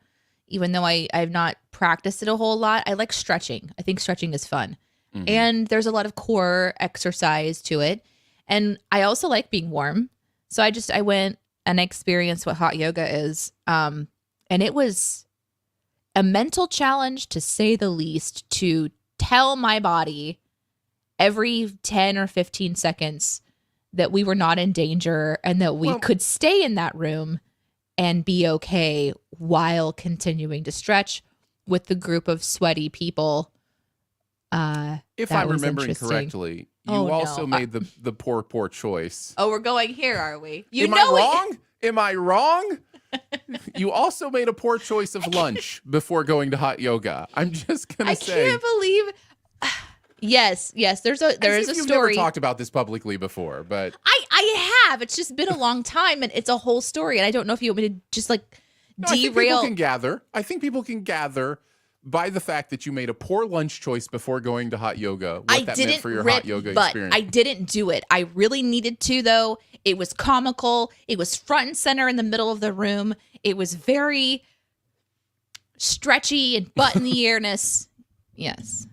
even though I've not practiced it a whole lot. I like stretching. I think stretching is fun. Mm-hmm. And there's a lot of core exercise to it. And I also like being warm. So I went and experienced what hot yoga is. And it was a mental challenge, to say the least, to tell my body every 10 or 15 seconds that we were not in danger and that we could stay in that room and be okay while continuing to stretch with the group of sweaty people. If I'm remembering correctly, you also made the poor choice. Oh, we're going here, are we? Am I wrong? Am I wrong? You also made a poor choice of lunch before going to hot yoga. I'm just going to say. I can't believe. Yes. There is a story. You've never talked about this publicly before, but I have. It's just been a long time, and it's a whole story. And I don't know if you want me to just derail. I think people can gather by the fact that you made a poor lunch choice before going to hot yoga. What that meant for your hot yoga experience. I didn't do it. I really needed to, though. It was comical. It was front and center in the middle of the room. It was very stretchy and butt in the airness. Yes.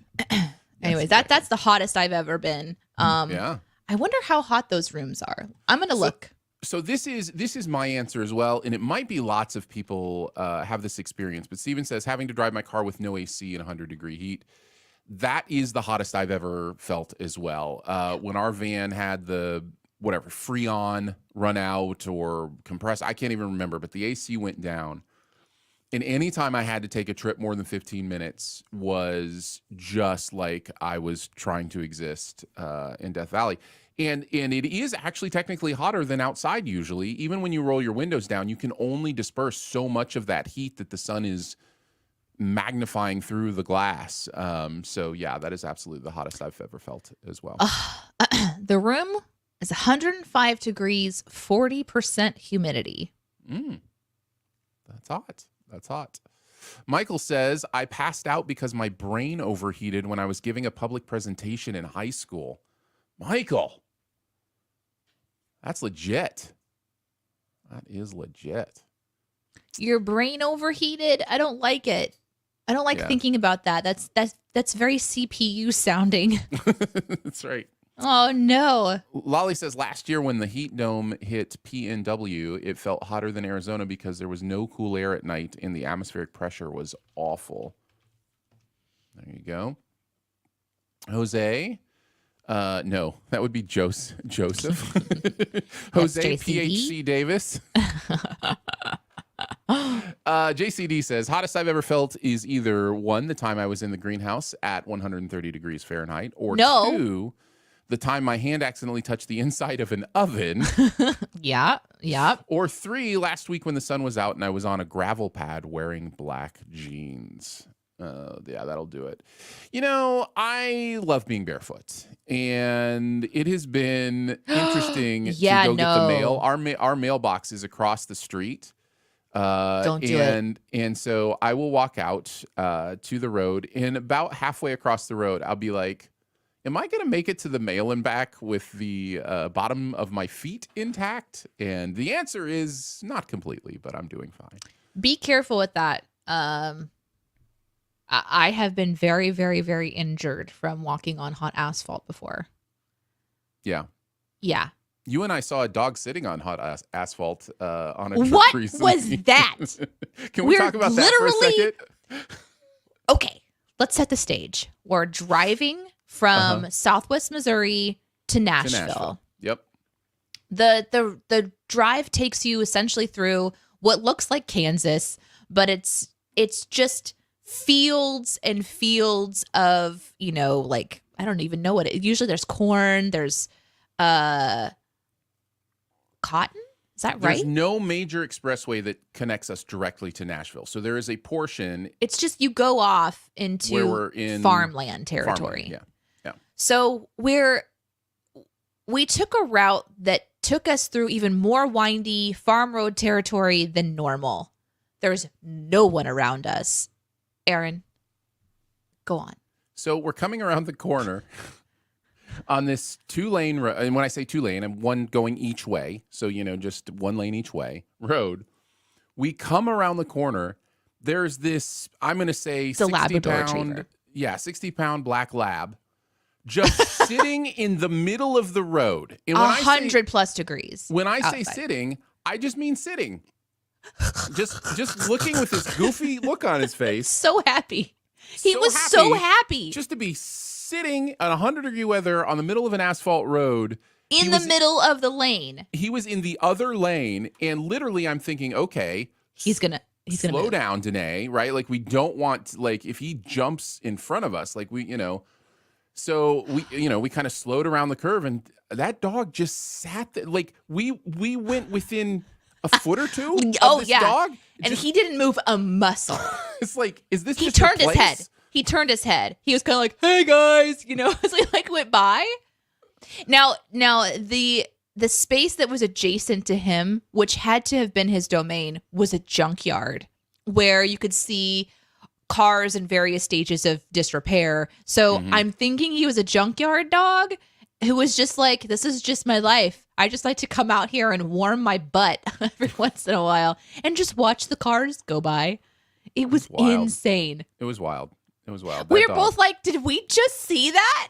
Anyways, that's the hottest I've ever been. Yeah. I wonder how hot those rooms are. I'm gonna look. So this is my answer as well, and it might be lots of people have this experience. But Steven says having to drive my car with no AC in 100-degree heat. That is the hottest I've ever felt as well. When our van had the Freon run out or compressed, I can't even remember, but the AC went down. And anytime I had to take a trip more than 15 minutes was just like I was trying to exist in Death Valley. And it is actually technically hotter than outside usually. Even when you roll your windows down, you can only disperse so much of that heat that the sun is magnifying through the glass. So yeah, that is absolutely the hottest I've ever felt as well. The room is 105 degrees, 40% humidity. That's hot. That's hot. Michael says, I passed out because my brain overheated when I was giving a public presentation in high school. Michael, that's legit. That is legit. Your brain overheated? I don't like it. I don't like thinking about that. That's very CPU sounding. That's right. Oh, no. Lolly says last year when the heat dome hit PNW, it felt hotter than Arizona because there was no cool air at night and the atmospheric pressure was awful. There you go. Jose. No, that would be Joseph. Jose PHC Davis. JCD says, hottest I've ever felt is either one, the time I was in the greenhouse at 130 degrees Fahrenheit, or two, the time my hand accidentally touched the inside of an oven. Yeah. Or three, last week when the sun was out and I was on a gravel pad wearing black jeans. Yeah, that'll do it. I love being barefoot, and it has been interesting to go get the mail. Our mailbox is across the street. Don't do it. And so I will walk out to the road, and about halfway across the road, I'll be like, am I going to make it to the mail and back with the bottom of my feet intact? And the answer is not completely, but I'm doing fine. Be careful with that. I have been very, very, very injured from walking on hot asphalt before. Yeah. Yeah. You and I saw a dog sitting on hot asphalt on a trip What recently. was that? Can we talk about that for a second? Okay, let's set the stage. We're driving from Southwest Missouri to Nashville. Yep. The drive takes you essentially through what looks like Kansas, but it's just fields and fields of, like, I don't even know what it is. Usually there's corn, there's cotton. Is that right? There's no major expressway that connects us directly to Nashville. So there is a portion. It's just you go off into where we're in farmland territory. Yeah. So we took a route that took us through even more windy farm road territory than normal. There's no one around us. Aaron, go on. So we're coming around the corner on this 2-lane road. And when I say 2-lane, I'm one going each way. So, just 1 lane each way road. We come around the corner. There's this, I'm going to say, 60-pound, 60-pound black lab just sitting in the middle of the road. And 100+ degrees. When I say sitting, I just mean sitting. just looking with this goofy look on his face. So happy. He was so happy. Just to be sitting at 100-degree weather on the middle of an asphalt road. In the middle of the lane. He was in the other lane, and literally I'm thinking, okay, he's gonna slow down, Danae, right? Like, we don't want, like, if he jumps in front of us, like, so we kind of slowed around the curve, and that dog just sat there. Like, we went within a foot or two of this dog. And he didn't move a muscle. It's like, is this he just turned your his place? head. He turned his head. He was kind of like, hey guys, as he like went by. Now the space that was adjacent to him, which had to have been his domain, was a junkyard where you could see cars in various stages of disrepair. So I'm thinking he was a junkyard dog who was just like, this is just my life. I just like to come out here and warm my butt every once in a while and just watch the cars go by. It was insane. It was wild. It was wild. We were both like, did we just see that?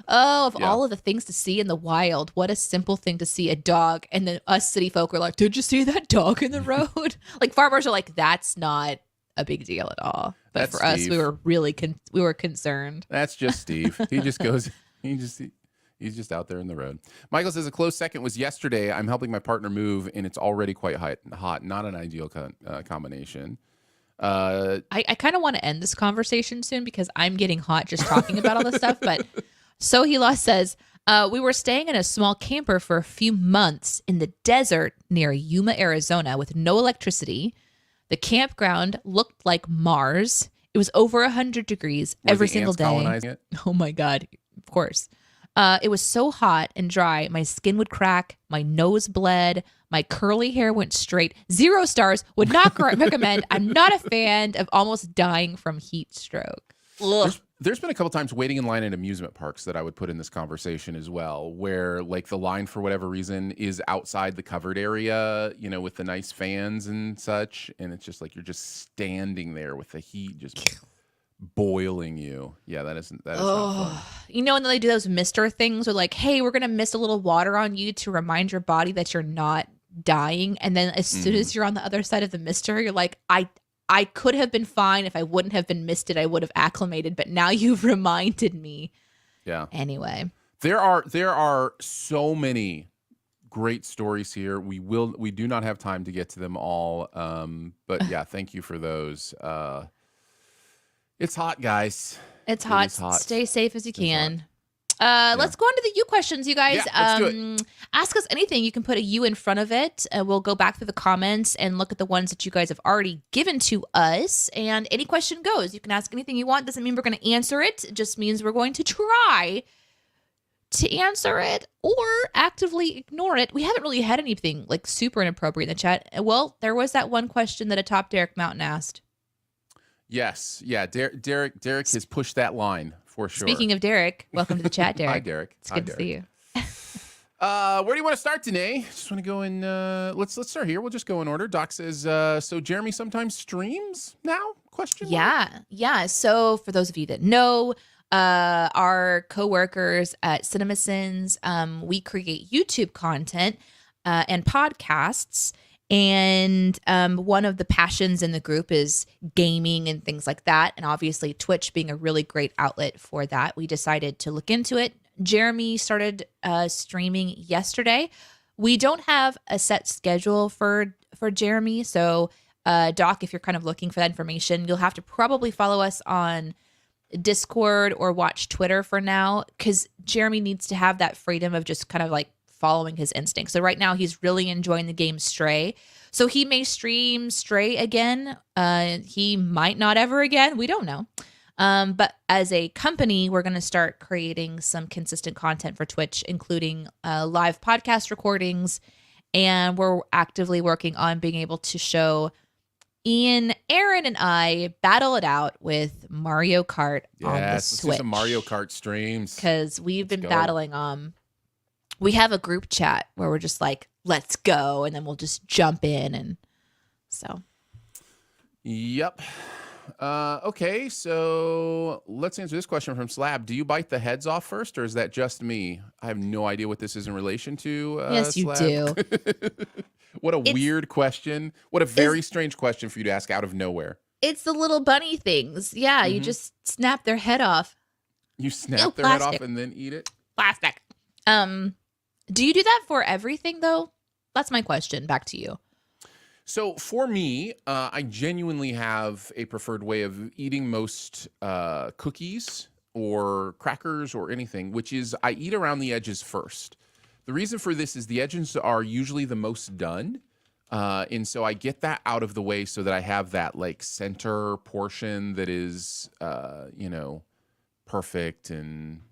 All of the things to see in the wild, what a simple thing to see a dog. And then us city folk are like, did you see that dog in the road? Like farmers are like, that's not a big deal at all. But that's for Steve. us, we were really we were concerned. That's just Steve. He just goes, he's just out there in the road. Michael says a close second was yesterday. I'm helping my partner move, and it's already quite hot. Not an ideal combination. I kind of want to end this conversation soon because I'm getting hot just talking about all this stuff. But Sohila says, we were staying in a small camper for a few months in the desert near Yuma, Arizona with no electricity. The campground looked like Mars. It was over 100 degrees every single day. Colonizing it? Oh my God. Of course. It was so hot and dry. My skin would crack. My nose bled. My curly hair went straight. 0 stars. Would not recommend. I'm not a fan of almost dying from heat stroke. There's been a couple times waiting in line at amusement parks that I would put in this conversation as well, where like the line for whatever reason is outside the covered area, with the nice fans and such. And it's just like you're just standing there with the heat just boiling you. Yeah, that is not fun. And then they do those mister things where like, hey, we're going to mist a little water on you to remind your body that you're not dying. And then as soon as you're on the other side of the mister, you're like, I could have been fine if I wouldn't have been misted. I would have acclimated, but now you've reminded me. Yeah. Anyway, there are so many great stories here. We do not have time to get to them all. But yeah, thank you for those. It's hot, guys. It's hot. Stay safe as you can. Let's go on to the you questions, you guys. Yeah, let's do it. Ask us anything. You can put a you in front of it. We'll go back through the comments and look at the ones that you guys have already given to us. And any question goes. You can ask anything you want. Doesn't mean we're going to answer it. It just means we're going to try to answer it or actively ignore it. We haven't really had anything like super inappropriate in the chat. Well, there was that one question that a top Derek Mountain asked. Yes. Yeah. Derek has pushed that line for sure. Speaking of Derek, welcome to the chat, Derek. Hi, Derek. It's good to see you. Where do you want to start today? Just want to go in. Let's start here. We'll just go in order. Doc says, so Jeremy sometimes streams now? Question mark? Yeah. So for those of you that know, our coworkers at CinemaSins, we create YouTube content and podcasts. And one of the passions in the group is gaming and things like that. And obviously Twitch being a really great outlet for that. We decided to look into it. Jeremy started streaming yesterday. We don't have a set schedule for Jeremy. So Doc, if you're kind of looking for that information, you'll have to probably follow us on Discord or watch Twitter for now, because Jeremy needs to have that freedom of just kind of like following his instincts. So right now he's really enjoying the game Stray. So he may stream Stray again. He might not ever again. We don't know. But as a company, we're going to start creating some consistent content for Twitch, including live podcast recordings. And we're actively working on being able to show Ian, Aaron, and I battle it out with Mario Kart on the Switch. Let's do some Mario Kart streams. Because we've been battling we have a group chat where we're just like, let's go. And then we'll just jump in. And so. Yep. Okay. So let's answer this question from Slab. Do you bite the heads off first, or is that just me? I have no idea what this is in relation to. Yes, you Slab. Do. What a weird question. What a very strange question for you to ask out of nowhere. It's the little bunny things. Yeah. You just snap their head off. You snap their head off and then eat it? Plastic. Do you do that for everything, though? That's my question. Back to you. So for me, I genuinely have a preferred way of eating most cookies or crackers or anything, which is I eat around the edges first. The reason for this is the edges are usually the most done. And so I get that out of the way so that I have that like center portion that is, perfect and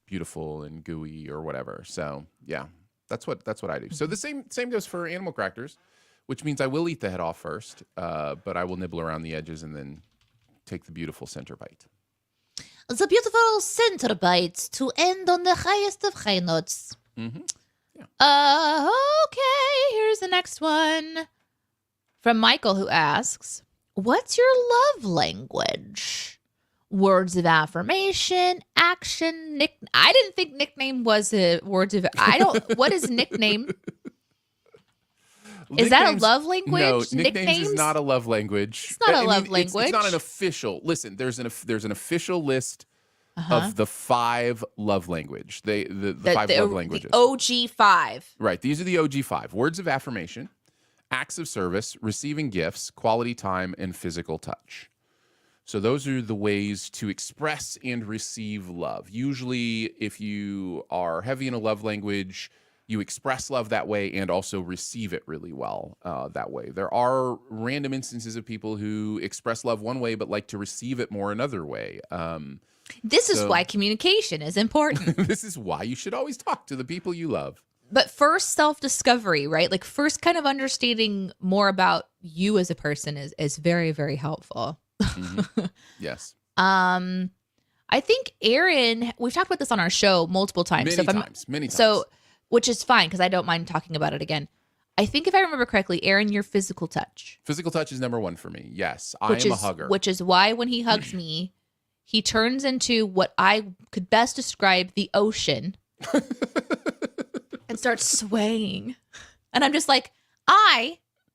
beautiful and gooey or whatever. So yeah, that's what I do. So the same goes for animal crackers, which means I will eat the head off first, but I will nibble around the edges and then take the beautiful center bite. The beautiful center bites to end on the highest of high notes. Mm-hmm. Yeah. Okay, here's the next one from Michael, who asks, What's your love language? Words of affirmation, action, I didn't think nickname was a words of. What is nickname? Is that a love language? No, nicknames is not a love language. It's not a love language. It's not an official. Listen, there's an official list of the 5 love language. The 5 love languages. The OG 5. Right. These are the OG 5. Words of affirmation, acts of service, receiving gifts, quality time, and physical touch. So those are the ways to express and receive love. Usually, if you are heavy in a love language, you express love that way and also receive it really well that way. There are random instances of people who express love one way but like to receive it more another way. This is why communication is important. This is why you should always talk to the people you love. But first, self-discovery, right? Like first kind of understanding more about you as a person is very, very helpful. Mm-hmm. Yes. I think Aaron, we've talked about this on our show multiple times. Many times. So, which is fine because I don't mind talking about it again. I think if I remember correctly, Aaron, your physical touch. Physical touch is number 1 for me. Yes, I am a hugger. Which is why when he hugs me, he turns into what I could best describe the ocean and starts swaying. And I'm just like,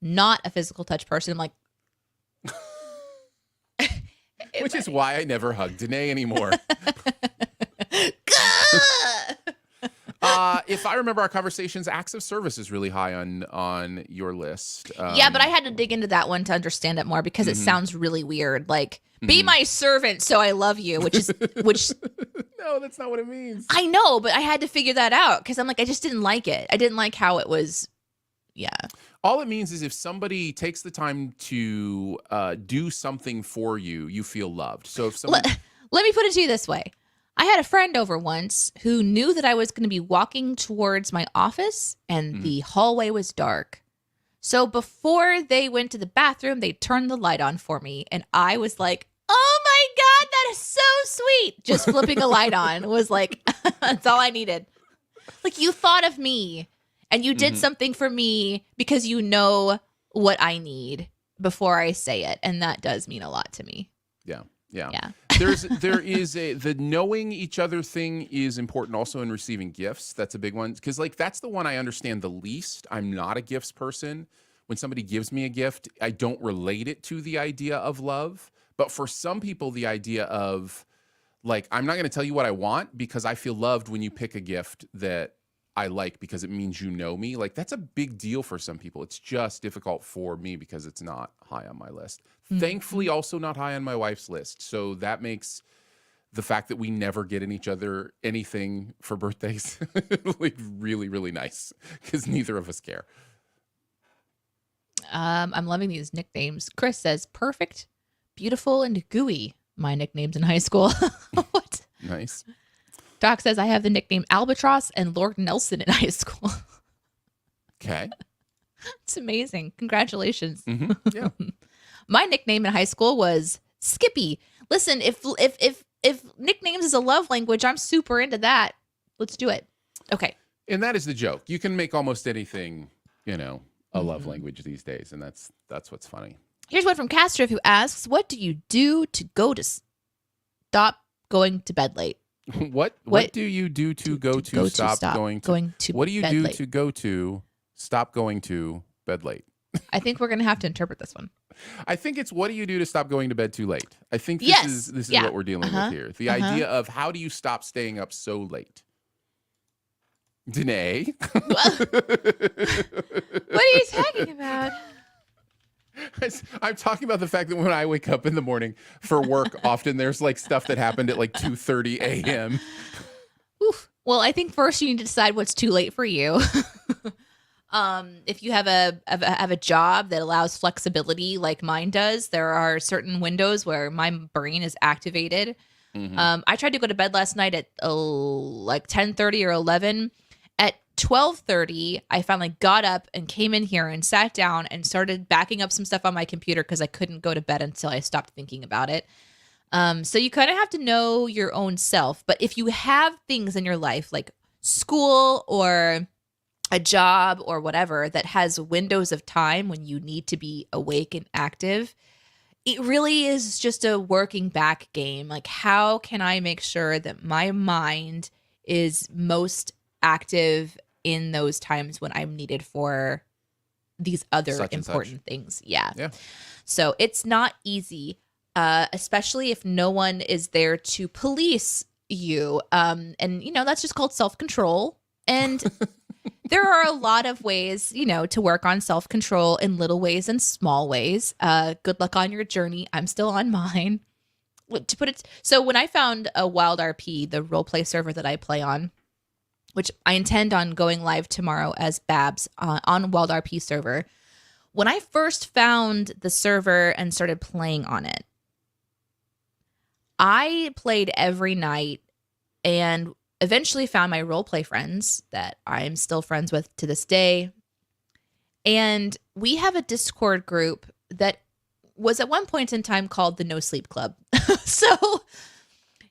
not a physical touch person. I'm like, which is why I never hug Danae anymore. If I remember our conversations, acts of service is really high on your list. Yeah, but I had to dig into that one to understand it more because it sounds really weird. Like, be my servant, so I love you, which No, that's not what it means. I know, but I had to figure that out because I'm like, I just didn't like it. I didn't like how it was. Yeah. All it means is if somebody takes the time to do something for you, you feel loved. So if somebody... Let me put it to you this way. I had a friend over once who knew that I was going to be walking towards my office and the hallway was dark. So before they went to the bathroom, they turned the light on for me. And I was like, oh my God, that is so sweet. Just flipping a light on was like, that's all I needed. Like you thought of me and you did something for me because you know what I need before I say it. And that does mean a lot to me. Yeah. There is the knowing each other thing is important also in receiving gifts. That's a big one because like that's the one I understand the least. I'm not a gifts person. When somebody gives me a gift, I don't relate it to the idea of love. But for some people, the idea of like, I'm not going to tell you what I want because I feel loved when you pick a gift that I like because it means you know me. Like that's a big deal for some people. It's just difficult for me because it's not high on my list. Thankfully, also not high on my wife's list. So that makes the fact that we never get in each other anything for birthdays like really, really nice because neither of us care. I'm loving these nicknames. Chris says, perfect, beautiful, and gooey. My nicknames in high school. What? Nice. Doc says, I have the nickname Albatross and Lord Nelson in high school. Okay. It's amazing. Congratulations. Yeah. My nickname in high school was Skippy. Listen, if nicknames is a love language, I'm super into that. Let's do it. Okay. And that is the joke. You can make almost anything, a love language these days. And that's what's funny. Here's one from Castro who asks, what do you do to stop going to bed late? What do you do to go to stop going to what do you do to go to stop going to bed late? I think we're going to have to interpret this one. I think it's what do you do to stop going to bed too late? I think this is what we're dealing with here. The idea of how do you stop staying up so late? Danae? What are you talking about? I'm talking about the fact that when I wake up in the morning for work, often there's like stuff that happened at like 2:30 a.m. Oof. Well, I think first you need to decide what's too late for you. If you have a job that allows flexibility like mine does, there are certain windows where my brain is activated. I tried to go to bed last night at like 10:30 or 11. At 12:30, I finally got up and came in here and sat down and started backing up some stuff on my computer because I couldn't go to bed until I stopped thinking about it. So you kind of have to know your own self. But if you have things in your life like school or a job or whatever that has windows of time when you need to be awake and active, it really is just a working back game. Like, how can I make sure that my mind is most active in those times when I'm needed for these other Such and such. important things? Yeah. Yeah. So it's not easy, especially if no one is there to police you. And, that's just called self-control. And there are a lot of ways, to work on self-control in little ways and small ways. Good luck on your journey. I'm still on mine. So when I found a Wild RP, the roleplay server that I play on, which I intend on going live tomorrow as Babs on Wild RP server. When I first found the server and started playing on it, I played every night and eventually found my roleplay friends that I'm still friends with to this day. And we have a Discord group that was at one point in time called the No Sleep Club. So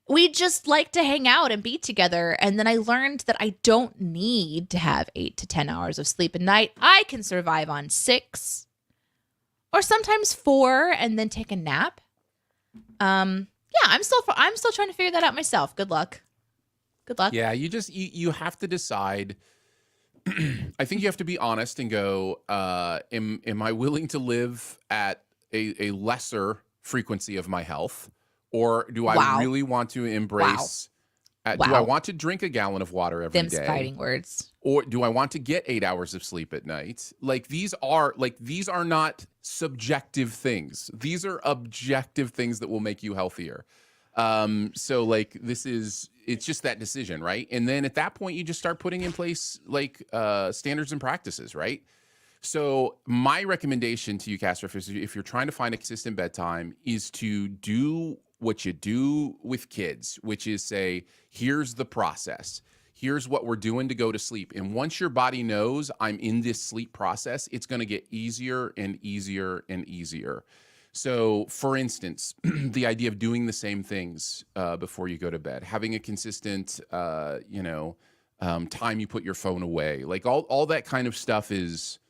we just like to hang out and be together. And then I learned that I don't need to have 8 to 10 hours of sleep a night. I can survive on 6 or sometimes 4 and then take a nap. Yeah, I'm still trying to figure that out myself. Good luck. Yeah, you have to decide. I think you have to be honest and go, am I willing to live at a lesser frequency of my health? Or do I really want to embrace, do I want to drink a gallon of water every day? Fighting words. Or do I want to get 8 hours of sleep at night? These are not subjective things. These are objective things that will make you healthier. So it's just that decision, right? And then at that point, you just start putting in place standards and practices, right? So my recommendation to you, Castor, if you're trying to find a consistent bedtime, is to do what you do with kids, which is say, here's the process. Here's what we're doing to go to sleep. And once your body knows I'm in this sleep process, it's going to get easier and easier and easier. So, for instance, the idea of doing the same things before you go to bed, having a consistent, time you put your phone away, all that kind of stuff is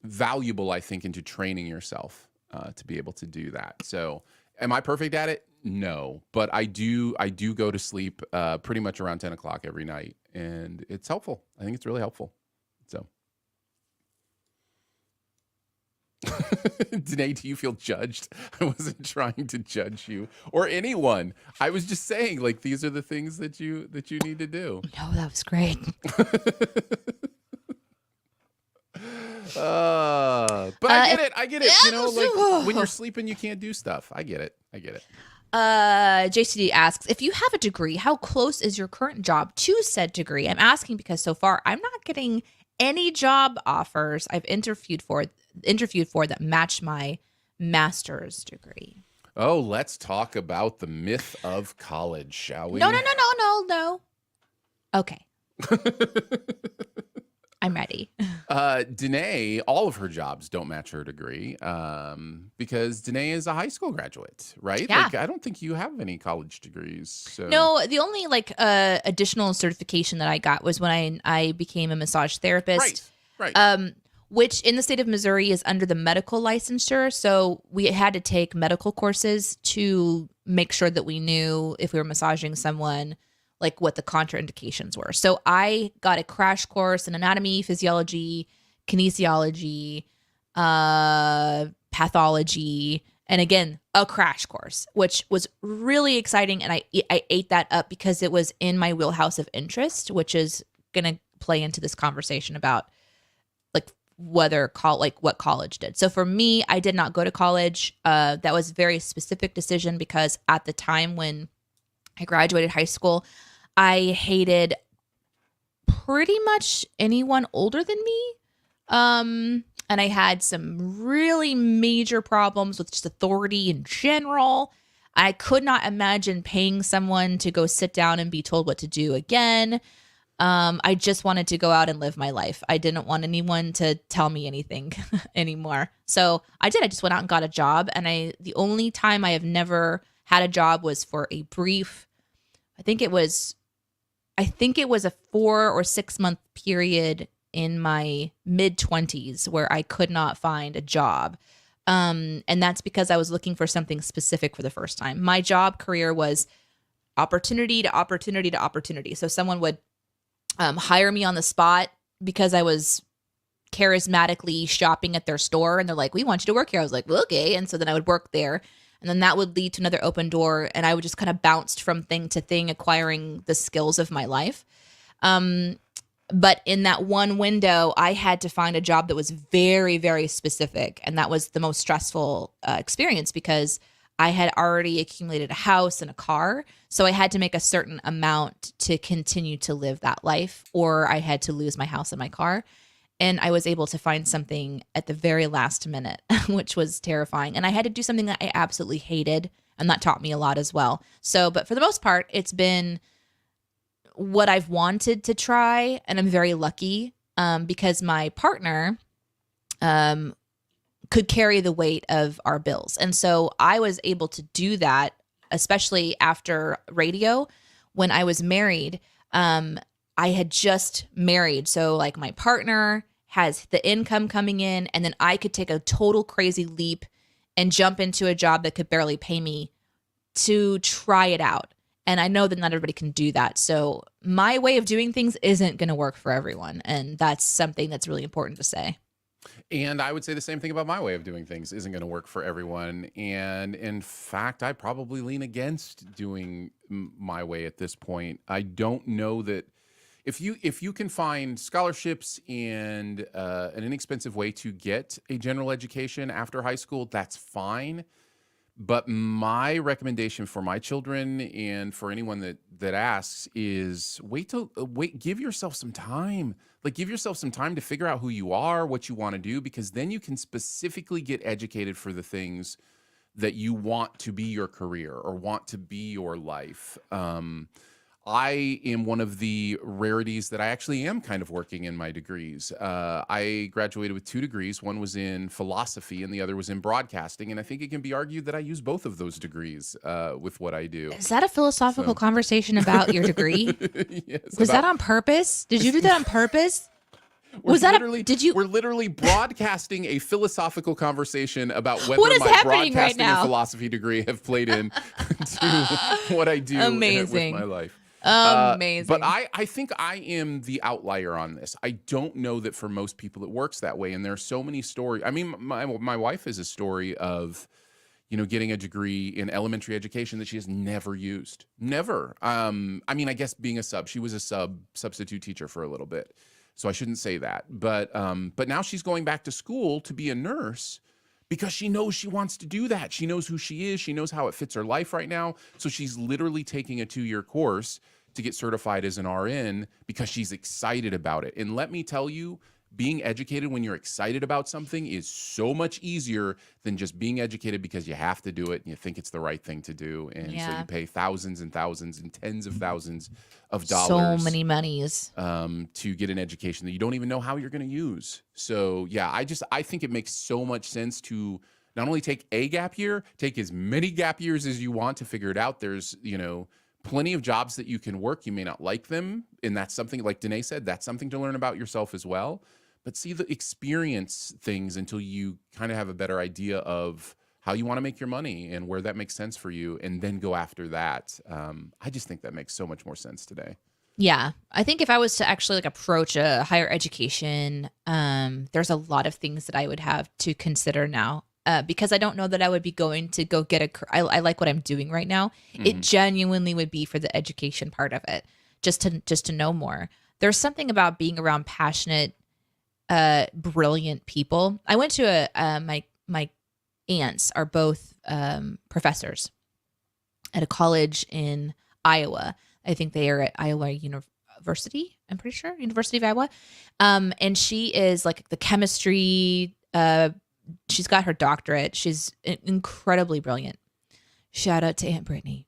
valuable, I think, into training yourself to be able to do that. So, am I perfect at it? No, but I do go to sleep pretty much around 10 o'clock every night, and it's helpful. I think it's really helpful. So. Danae, do you feel judged? I wasn't trying to judge you or anyone. I was just saying, these are the things that you need to do. No, that was great. But I get it. When you're sleeping, you can't do stuff. I get it. JCD asks, if you have a degree, how close is your current job to said degree? I'm asking because so far I'm not getting any job offers I've interviewed for that match my master's degree. Oh, let's talk about the myth of college, shall we? No. Okay. I'm ready. Danae, all of her jobs don't match her degree because Danae is a high school graduate, right? Yeah. I don't think you have any college degrees. So. No, the only additional certification that I got was when I became a massage therapist. Right. Which in the state of Missouri is under the medical licensure. So we had to take medical courses to make sure that we knew if we were massaging someone, what the contraindications were. So I got a crash course in anatomy, physiology, kinesiology, pathology, and again, a crash course, which was really exciting. And I ate that up because it was in my wheelhouse of interest, which is going to play into this conversation about what college did. So for me, I did not go to college. That was a very specific decision because at the time when I graduated high school, I hated pretty much anyone older than me. And I had some really major problems with just authority in general. I could not imagine paying someone to go sit down and be told what to do again. I just wanted to go out and live my life. I didn't want anyone to tell me anything anymore. So I did. I just went out and got a job. And the only time I have never had a job was for a brief, I think it was a 4 or 6 month period in my mid-20s where I could not find a job. And that's because I was looking for something specific for the first time. My job career was opportunity to opportunity to opportunity. So someone would hire me on the spot because I was charismatically shopping at their store, and they're like, we want you to work here. I was like, well, okay. And so then I would work there, and then that would lead to another open door, and I would just kind of bounced from thing to thing, acquiring the skills of my life. But in that one window, I had to find a job that was very, very specific, and that was the most stressful experience because I had already accumulated a house and a car, so I had to make a certain amount to continue to live that life, or I had to lose my house and my car. And I was able to find something at the very last minute, which was terrifying. And I had to do something that I absolutely hated, and that taught me a lot as well. So, but for the most part, it's been what I've wanted to try, and I'm very lucky because my partner could carry the weight of our bills. And so I was able to do that, especially after radio. When I was married, I had just married. So like my partner has the income coming in, and then I could take a total crazy leap and jump into a job that could barely pay me to try it out. And I know that not everybody can do that. So my way of doing things isn't going to work for everyone. And that's something that's really important to say. And I would say the same thing about my way of doing things isn't going to work for everyone. And in fact, I probably lean against doing my way at this point. I don't know that if you can find scholarships and an inexpensive way to get a general education after high school, that's fine. But my recommendation for my children and for anyone that asks is give yourself some time. Like, give yourself some time to figure out who you are, what you want to do, because then you can specifically get educated for the things that you want to be your career or want to be your life. I am one of the rarities that I actually am kind of working in my degrees. I graduated with 2 degrees. One was in philosophy and the other was in broadcasting. And I think it can be argued that I use both of those degrees with what I do. Is that a philosophical conversation about your degree? Yes. Was that on purpose? Did you do that on purpose? We're literally broadcasting a philosophical conversation about whether what is my happening broadcasting right now? and philosophy degree have played in to what I do Amazing. with my life. Amazing. But I think I am the outlier on this. I don't know that for most people it works that way. And there are so many stories. I mean, my wife has a story of, getting a degree in elementary education that she has never used. Never. I mean, I guess being a sub, she was a substitute teacher for a little bit. So I shouldn't say that. But now she's going back to school to be a nurse because she knows she wants to do that. She knows who she is. She knows how it fits her life right now. So she's literally taking a 2-year course to get certified as an RN because she's excited about it. And let me tell you, being educated when you're excited about something is so much easier than just being educated because you have to do it and you think it's the right thing to do. And so you pay thousands and thousands and tens of thousands of dollars. So many monies. To get an education that you don't even know how you're going to use. So yeah, I think it makes so much sense to not only take a gap year, take as many gap years as you want to figure it out. There's, plenty of jobs that you can work. You may not like them. And that's something, like Danae said, that's something to learn about yourself as well. But experience things until you kind of have a better idea of how you want to make your money and where that makes sense for you, and then go after that. I just think that makes so much more sense today. Yeah. I think if I was to actually approach a higher education, there's a lot of things that I would have to consider now. Because I don't know that I would be going to go get I like what I'm doing right now. Mm-hmm. It genuinely would be for the education part of it, just to know more. There's something about being around passionate, brilliant people. I went to my aunts are both professors at a college in Iowa. I think they are at Iowa University. I'm pretty sure University of Iowa. And she is like the chemistry. She's got her doctorate. She's incredibly brilliant. Shout out to Aunt Brittany.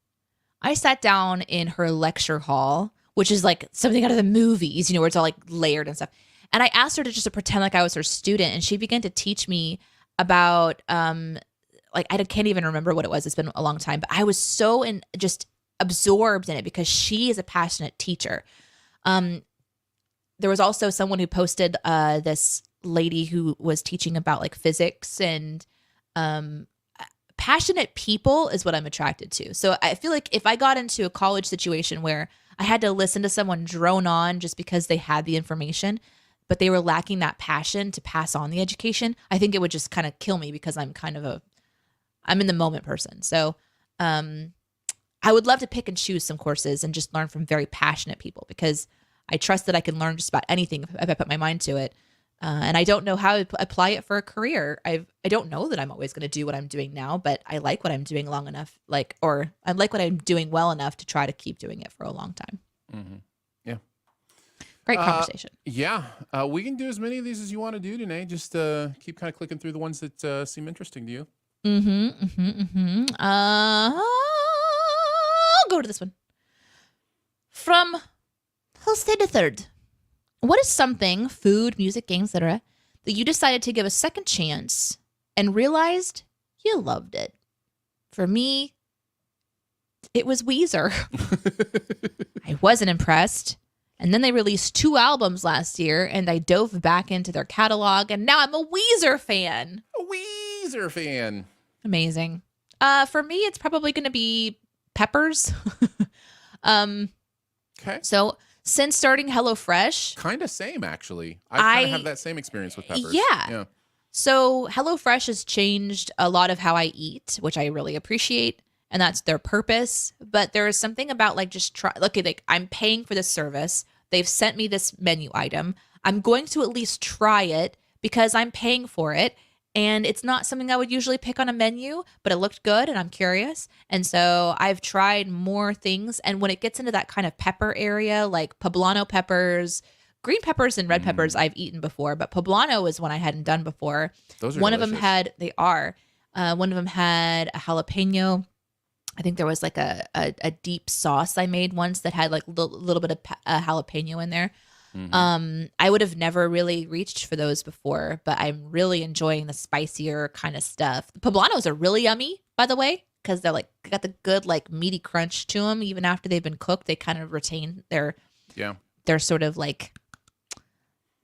I sat down in her lecture hall, which is like something out of the movies, where it's all like layered and stuff. And I asked her to just pretend like I was her student, and she began to teach me about I can't even remember what it was. It's been a long time, but I was so just absorbed in it because she is a passionate teacher. There was also someone who posted this lady who was teaching about physics and Passionate people is what I'm attracted to. So I feel like if I got into a college situation where I had to listen to someone drone on just because they had the information, but they were lacking that passion to pass on the education, I think it would just kind of kill me because I'm I'm in the moment person. So I would love to pick and choose some courses and just learn from very passionate people because I trust that I can learn just about anything if I put my mind to it. And I don't know how to apply it for a career. I don't know that I'm always going to do what I'm doing now, but I like what I'm doing long enough, or I like what I'm doing well enough to try to keep doing it for a long time. Mm-hmm. Yeah. Great conversation. Yeah. We can do as many of these as you want to do, Danae. Just keep kind of clicking through the ones that seem interesting to you. I'll go to this one. From Jose the Third. What is something, food, music, games, etc., that you decided to give a second chance and realized you loved it? For me, it was Weezer. I wasn't impressed. And then they released 2 albums last year, and I dove back into their catalog, and now I'm a Weezer fan. A Weezer fan. Amazing. For me, it's probably going to be Peppers. Okay. So since starting HelloFresh, kind of same actually. I kind of have that same experience with Peppers. Yeah. So HelloFresh has changed a lot of how I eat, which I really appreciate, and that's their purpose. But there is something about I'm paying for this service. They've sent me this menu item. I'm going to at least try it because I'm paying for it. And it's not something I would usually pick on a menu, but it looked good and I'm curious. And so I've tried more things. And when it gets into that kind of pepper area, like poblano peppers, green peppers and red peppers I've eaten before, but poblano is one I hadn't done before. Those are one delicious. Of them had, they are. One of them had a jalapeno. I think there was like a deep sauce I made once that had like a little bit of jalapeno in there. Mm-hmm. I would have never really reached for those before, but I'm really enjoying the spicier kind of stuff. The poblanos are really yummy, by the way, because they're like got the good like meaty crunch to them. Even after they've been cooked, they kind of retain their sort of like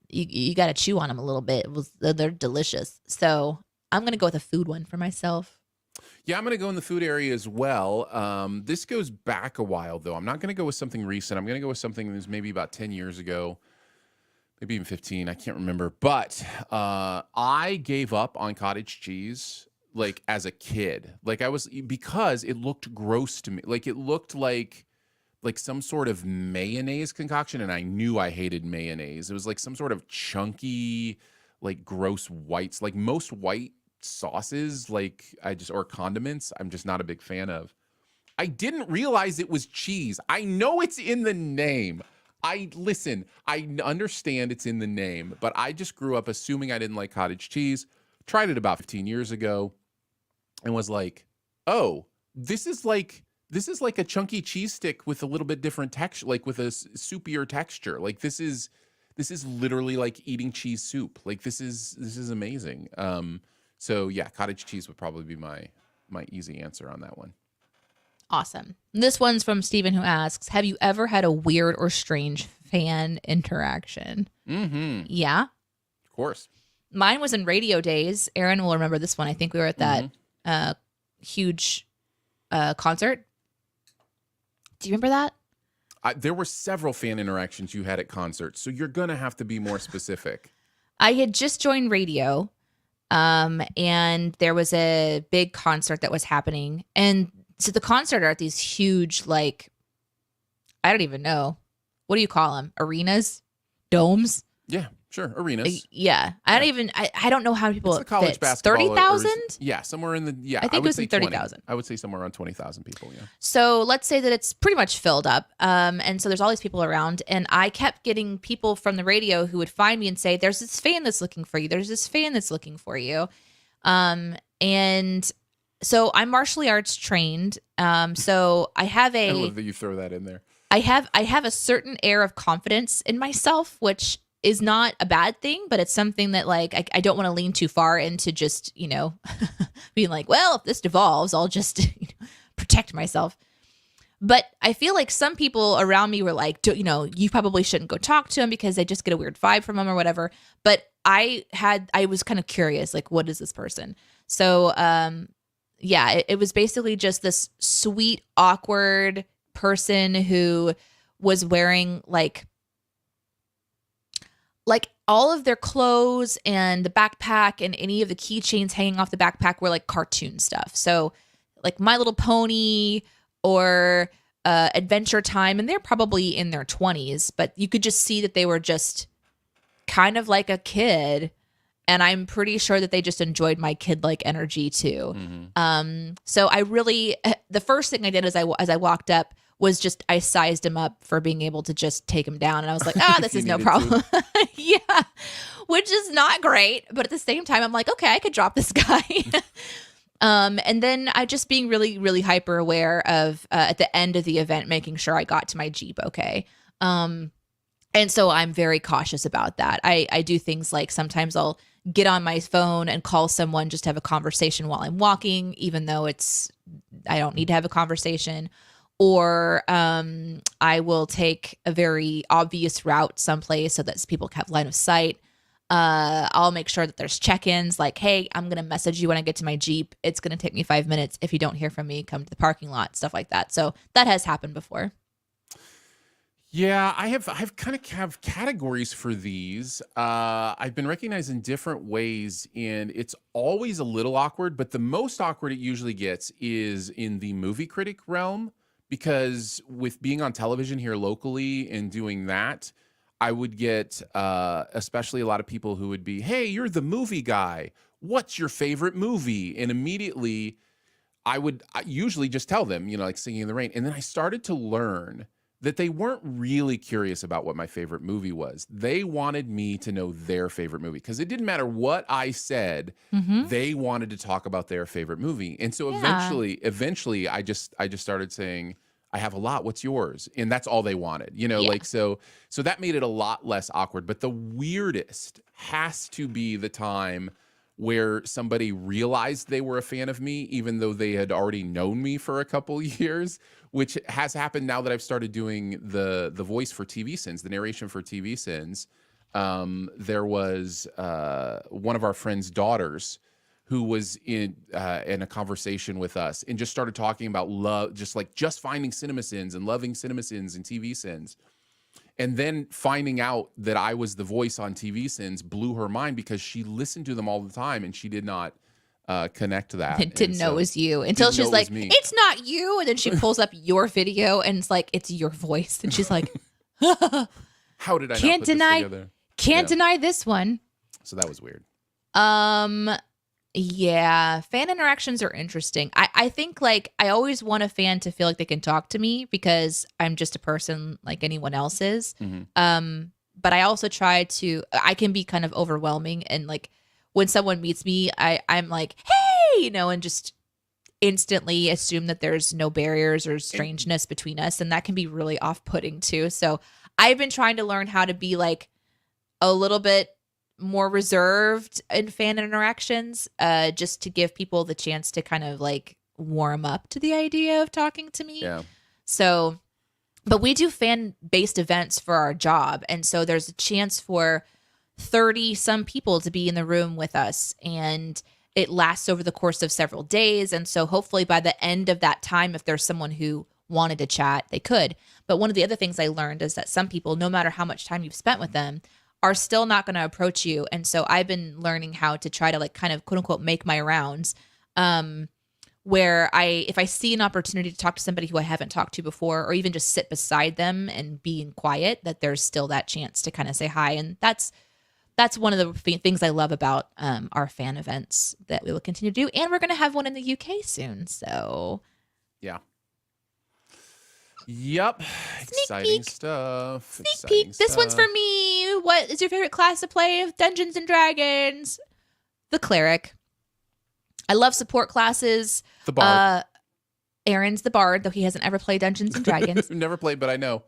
you got to chew on them a little bit. They're delicious. So I'm gonna go with a food one for myself. Yeah, I'm going to go in the food area as well. This goes back a while, though. I'm not going to go with something recent. I'm going to go with something that was maybe about 10 years ago, maybe even 15. I can't remember. But I gave up on cottage cheese, like, as a kid. Because it looked gross to me. Like, it looked like some sort of mayonnaise concoction, and I knew I hated mayonnaise. It was like some sort of chunky, like, gross whites. Like, most white sauces or condiments I'm just not a big fan of. I didn't realize it was cheese. I know it's in the name. I understand it's in the name, but I just grew up assuming I didn't like cottage cheese. Tried it about 15 years ago and was like, oh, this is like a chunky cheese stick with a little bit different texture, like with a soupier texture. Like this is literally like eating cheese soup. Like this is amazing. So yeah, cottage cheese would probably be my easy answer on that one. Awesome. This one's from Steven, who asks, have you ever had a weird or strange fan interaction? Mm-hmm. Yeah. Of course. Mine was in radio days. Aaron will remember this one. I think we were at that huge concert. Do you remember that? There were several fan interactions you had at concerts, so you're going to have to be more specific. I had just joined radio. And there was a big concert that was happening. And so the concert are at these huge, like, I don't even know. What do you call them? Arenas? Domes? Yeah, sure. Arenas. Yeah. I don't know how people it's the college fit. basketball. 30,000? Yeah, somewhere in the, I think it was 30,000. I would say somewhere around 20,000 people, yeah. So let's say that it's pretty much filled up. And so there's all these people around, and I kept getting people from the radio who would find me and say, there's this fan that's looking for you. There's this fan that's looking for you. And so I'm martial arts trained. So I have I love that you throw that in there. I have a certain air of confidence in myself, which is not a bad thing, but it's something that like I don't want to lean too far into just, being like, well, if this devolves, I'll just protect myself. But I feel like some people around me were like, you probably shouldn't go talk to him because they just get a weird vibe from him or whatever. But I was kind of curious, like, what is this person? So, yeah, it was basically just this sweet, awkward person who was wearing like all of their clothes and the backpack and any of the keychains hanging off the backpack were like cartoon stuff. So like My Little Pony or Adventure Time, and they're probably in their 20s, but you could just see that they were just kind of like a kid. And I'm pretty sure that they just enjoyed my kid-like energy too. So I really, the first thing I did as I walked up was just I sized him up for being able to just take him down. And I was like, this is no problem. Yeah, which is not great. But at the same time, I'm like, okay, I could drop this guy. And then I just being really, really hyper aware of at the end of the event, making sure I got to my Jeep okay. And so I'm very cautious about that. I do things like sometimes I'll get on my phone and call someone just to have a conversation while I'm walking, even though I don't need to have a conversation. Or I will take a very obvious route someplace so that people have line of sight. I'll make sure that there's check-ins like, hey, I'm going to message you when I get to my Jeep. It's going to take me 5 minutes. If you don't hear from me, come to the parking lot, stuff like that. So that has happened before. Yeah, I've kind of have categories for these. I've been recognized in different ways, and it's always a little awkward, but the most awkward it usually gets is in the movie critic realm, because with being on television here locally and doing that, I would get especially a lot of people who would be, hey, you're the movie guy. What's your favorite movie? And immediately I usually just tell them, like Singing in the Rain. And then I started to learn that they weren't really curious about what my favorite movie was. They wanted me to know their favorite movie because it didn't matter what I said. They wanted to talk about their favorite movie. And so eventually I just started saying, I have a lot. What's yours? And that's all they wanted, so that made it a lot less awkward. But the weirdest has to be the time where somebody realized they were a fan of me, even though they had already known me for a couple years, which has happened now that I've started doing the voice for TV Sins, the narration for TV Sins. There was one of our friend's daughters who was in a conversation with us and just started talking about love, just finding CinemaSins and loving CinemaSins and TV Sins. And then finding out that I was the voice on TV Sins blew her mind because she listened to them all the time and she did not connect that. It didn't know it was you until she's like, it's not you. And then she pulls up your video and it's like, it's your voice. And she's like, how did I not put this together? Can't deny this one. So that was weird. Yeah, fan interactions are interesting. I think like I always want a fan to feel like they can talk to me because I'm just a person like anyone else is. But I also I can be kind of overwhelming, and like when someone meets me, I'm like, hey, and just instantly assume that there's no barriers or strangeness between us, and that can be really off-putting too. So I've been trying to learn how to be like a little bit more reserved in fan interactions, just to give people the chance to kind of like warm up to the idea of talking to me. Yeah. So, but we do fan-based events for our job. And so there's a chance for 30 some people to be in the room with us, and it lasts over the course of several days. And so hopefully by the end of that time, if there's someone who wanted to chat, they could. But one of the other things I learned is that some people, no matter how much time you've spent with them, are still not going to approach you. And so I've been learning how to try to like kind of quote unquote make my rounds, where if I see an opportunity to talk to somebody who I haven't talked to before, or even just sit beside them and being quiet, that there's still that chance to kind of say hi. And that's one of the things I love about our fan events that we will continue to do. And we're going to have one in the UK soon. So yeah. Yep. Exciting stuff. Sneak peek. This one's for me. What is your favorite class to play of Dungeons and Dragons? The cleric. I love support classes. The bard. Aaron's the bard, though he hasn't ever played Dungeons and Dragons. Never played, but I know.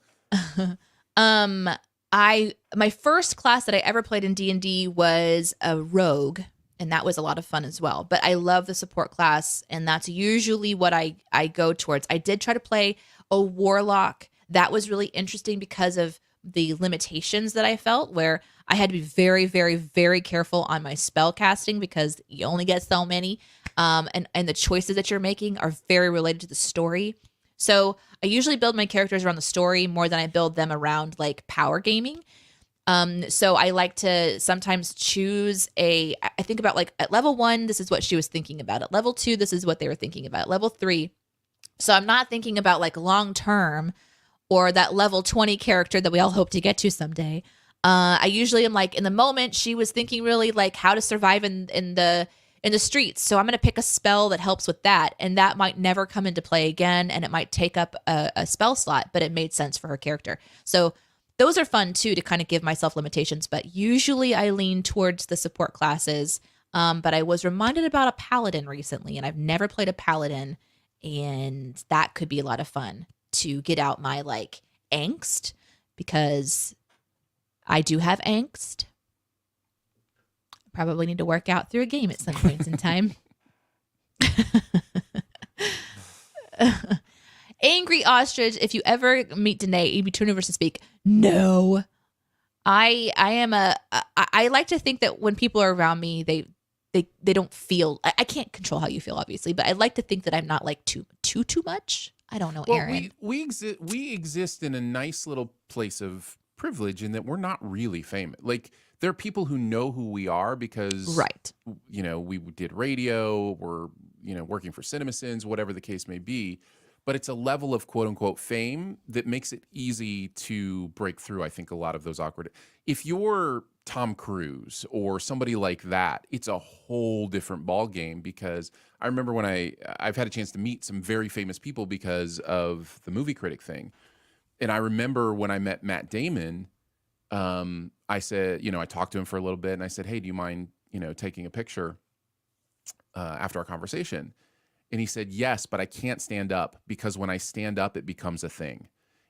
My first class that I ever played in D&D was a rogue, and that was a lot of fun as well. But I love the support class, and that's usually what I go towards. I did try to play a warlock. That was really interesting because of the limitations that I felt, where I had to be very, very, very careful on my spell casting because you only get so many. And the choices that you're making are very related to the story. So I usually build my characters around the story more than I build them around like power gaming. So I like to sometimes choose I think about like at level 1, this is what she was thinking about. At level 2, this is what they were thinking about. At level 3. So I'm not thinking about like long term or that level 20 character that we all hope to get to someday. I usually am like in the moment, she was thinking really like how to survive in the streets. So I'm going to pick a spell that helps with that. And that might never come into play again. And it might take up a spell slot, but it made sense for her character. So those are fun too, to kind of give myself limitations, but usually I lean towards the support classes. But I was reminded about a paladin recently, and I've never played a paladin, and that could be a lot of fun to get out my like angst, because I do have angst. Probably need to work out through a game at some points in time. Angry Ostrich, if you ever meet Danae, you'd be turned over to speak. No. I like to think that when people are around me, they don't feel, I can't control how you feel, obviously, but I like to think that I'm not like too much. I don't know, Aaron. We exist in a nice little place of privilege in that we're not really famous. Like, there are people who know who we are because, right, we did radio, we're, working for CinemaSins, whatever the case may be. But it's a level of quote unquote fame that makes it easy to break through, I think, a lot of those awkward. If you're Tom Cruise or somebody like that, it's a whole different ball game, because I remember when I've had a chance to meet some very famous people because of the movie critic thing. And I remember when I met Matt Damon, I said, I talked to him for a little bit, and I said, hey, do you mind, taking a picture after our conversation? And he said, yes, but I can't stand up, because when I stand up, it becomes a thing.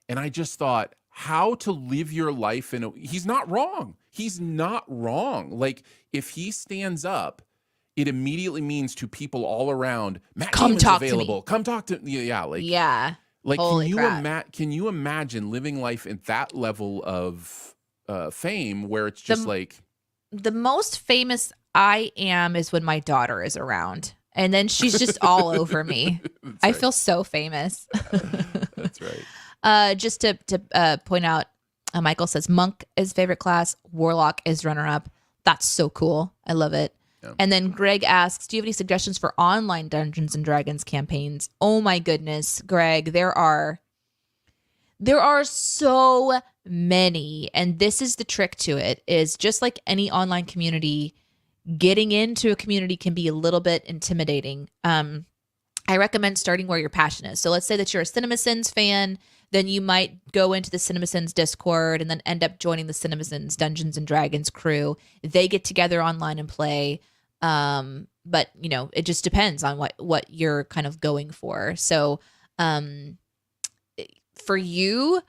And I just thought, how to live your life he's not wrong. He's not wrong. Like, if he stands up, it immediately means to people all around, Matt Damon's available. Come talk to me. Yeah. Like, Holy can you imagine living life in that level of fame, where it's just the most famous I am is when my daughter is around. And then she's just all over me. I feel so famous. That's right. Just to point out, Michael says Monk is favorite class. Warlock is runner-up. That's so cool. I love it. Yeah. And then Greg asks, do you have any suggestions for online Dungeons and Dragons campaigns? Oh my goodness, Greg, there are so many. And this is the trick to it, is just like any online community, getting into a community can be a little bit intimidating. I recommend starting where your passion is. So let's say that you're a CinemaSins fan, then you might go into the CinemaSins Discord and then end up joining the CinemaSins Dungeons and Dragons crew. They get together online and play. But it just depends on what you're kind of going for. So for you,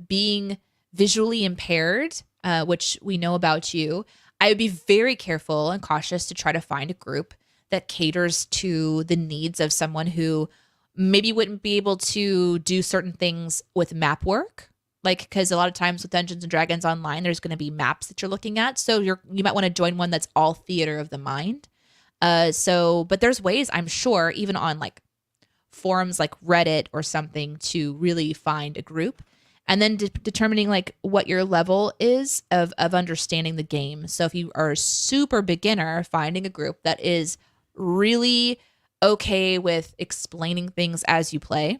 being visually impaired, which we know about you, I would be very careful and cautious to try to find a group that caters to the needs of someone who maybe wouldn't be able to do certain things with map work. Like, because a lot of times with Dungeons and Dragons Online, there's going to be maps that you're looking at. So you might want to join one that's all theater of the mind. But there's ways, I'm sure, even on like forums like Reddit or something, to really find a group. And then determining like what your level is of understanding the game. So if you are a super beginner, finding a group that is really okay with explaining things as you play,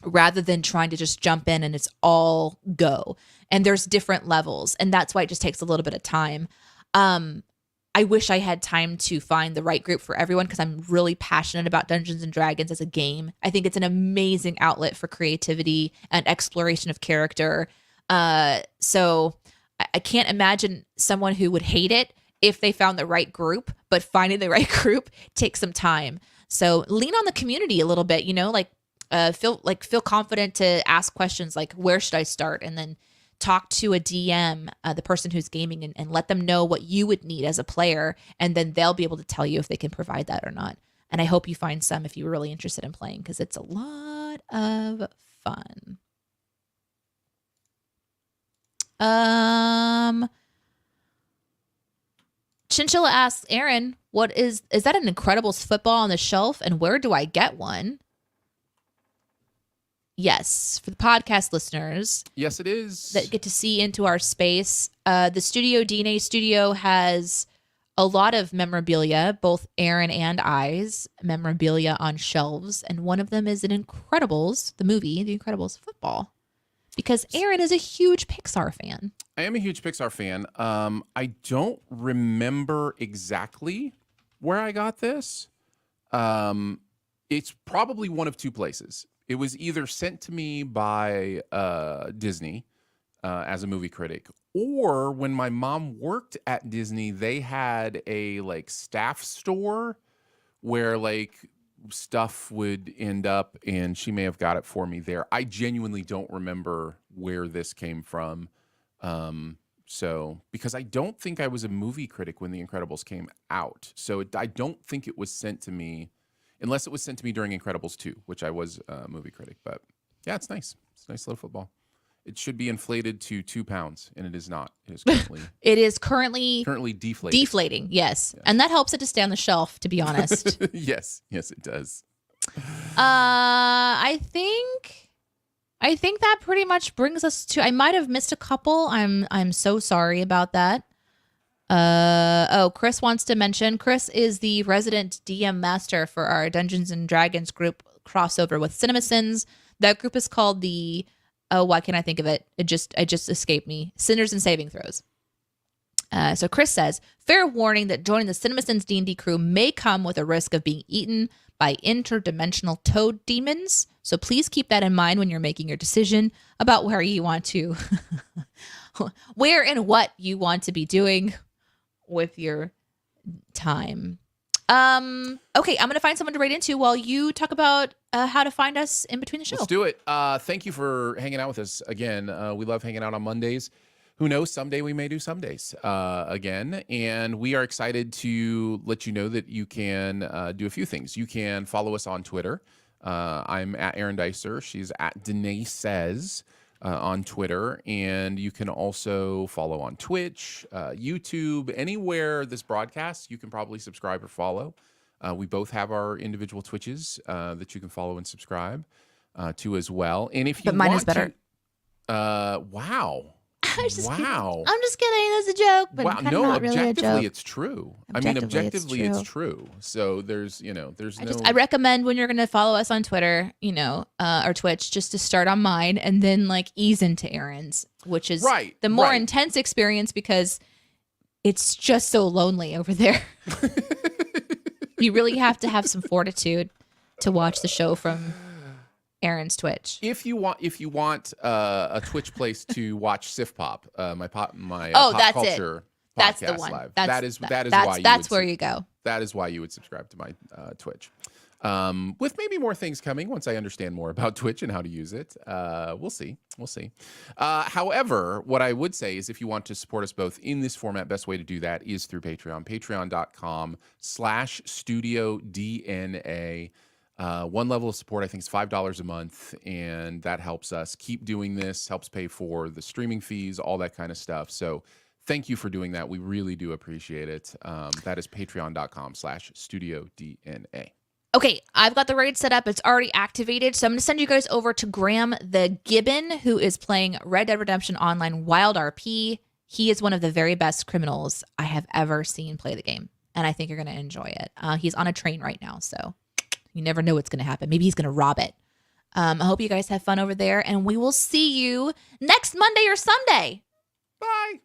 rather than trying to just jump in and it's all go. And there's different levels, and that's why it just takes a little bit of time. I wish I had time to find the right group for everyone, because I'm really passionate about Dungeons and Dragons as a game. I think it's an amazing outlet for creativity and exploration of character. So I can't imagine someone who would hate it if they found the right group, but finding the right group takes some time. So lean on the community a little bit, feel confident to ask questions like, where should I start? And then talk to a DM, the person who's gaming, and let them know what you would need as a player. And then they'll be able to tell you if they can provide that or not. And I hope you find some if you're really interested in playing, because it's a lot of fun. Chinchilla asks, Aaron, is that an Incredibles football on the shelf, and where do I get one? Yes, for the podcast listeners. Yes, it is. That get to see into our space. The Studio DNA studio has a lot of memorabilia, both Aaron and I's memorabilia on shelves. And one of them is an Incredibles, the movie, The Incredibles football. Because Aaron is a huge Pixar fan. I am a huge Pixar fan. I don't remember exactly where I got this. It's probably one of two places. It was either sent to me by Disney as a movie critic, or when my mom worked at Disney, they had a like staff store where like stuff would end up, and she may have got it for me there. I genuinely don't remember where this came from. So because I don't think I was a movie critic when The Incredibles came out. So I don't think it was sent to me, unless it was sent to me during Incredibles 2, which I was a movie critic. But yeah, it's nice. It's a nice little football. It should be inflated to 2 pounds, and it is not. It is currently deflated. Deflating, yes. And that helps it to stay on the shelf, to be honest. Yes, it does. I think that pretty much brings us to. I might have missed a couple. I'm so sorry about that. Chris wants to mention. Chris is the resident DM master for our Dungeons and Dragons group crossover with CinemaSins. That group is called the. Oh, why can't I think of it? It just escaped me. Sinners and Saving Throws. So Chris says, fair warning that joining the CinemaSins D&D crew may come with a risk of being eaten by interdimensional toad demons. So please keep that in mind when you're making your decision about where you want to, where and what you want to be doing with your time. Okay, I'm going to find someone to write into while you talk about how to find us in between the show. Let's do it. Thank you for hanging out with us again. We love hanging out on Mondays. Who knows? Someday we may do some days again. And we are excited to let you know that you can do a few things. You can follow us on Twitter. I'm at Aaron Dicer. She's at Danae Says on Twitter. And you can also follow on Twitch, YouTube, anywhere this broadcasts, you can probably subscribe or follow. We both have our individual Twitches that you can follow and subscribe to as well. And if you mine is better. Wow. I'm just kidding. That's a joke, but wow. No, not really objectively, a joke. It's true. Objectively, it's true. So I recommend when you're going to follow us on Twitter, or Twitch, just to start on mine and then like ease into Aaron's, which is the more intense experience because it's just so lonely over there. You really have to have some fortitude to watch the show from Aaron's Twitch. If you want a Twitch place to watch Sif Pop, my pop that's culture it. That's the one. Live. That's where you go. That is why you would subscribe to my Twitch. With maybe more things coming once I understand more about Twitch and how to use it. We'll see. However, what I would say is if you want to support us both in this format, best way to do that is through Patreon. Patreon.com/StudioDNA. One level of support, I think, is $5 a month, and that helps us keep doing this, helps pay for the streaming fees, all that kind of stuff. So thank you for doing that. We really do appreciate it. That is patreon.com/StudioDNA. Okay, I've got the raid set up. It's already activated. So I'm going to send you guys over to Graham the Gibbon, who is playing Red Dead Redemption Online Wild RP. He is one of the very best criminals I have ever seen play the game, and I think you're going to enjoy it. He's on a train right now, so you never know what's going to happen. Maybe he's going to rob it. I hope you guys have fun over there, and we will see you next Monday or Sunday. Bye.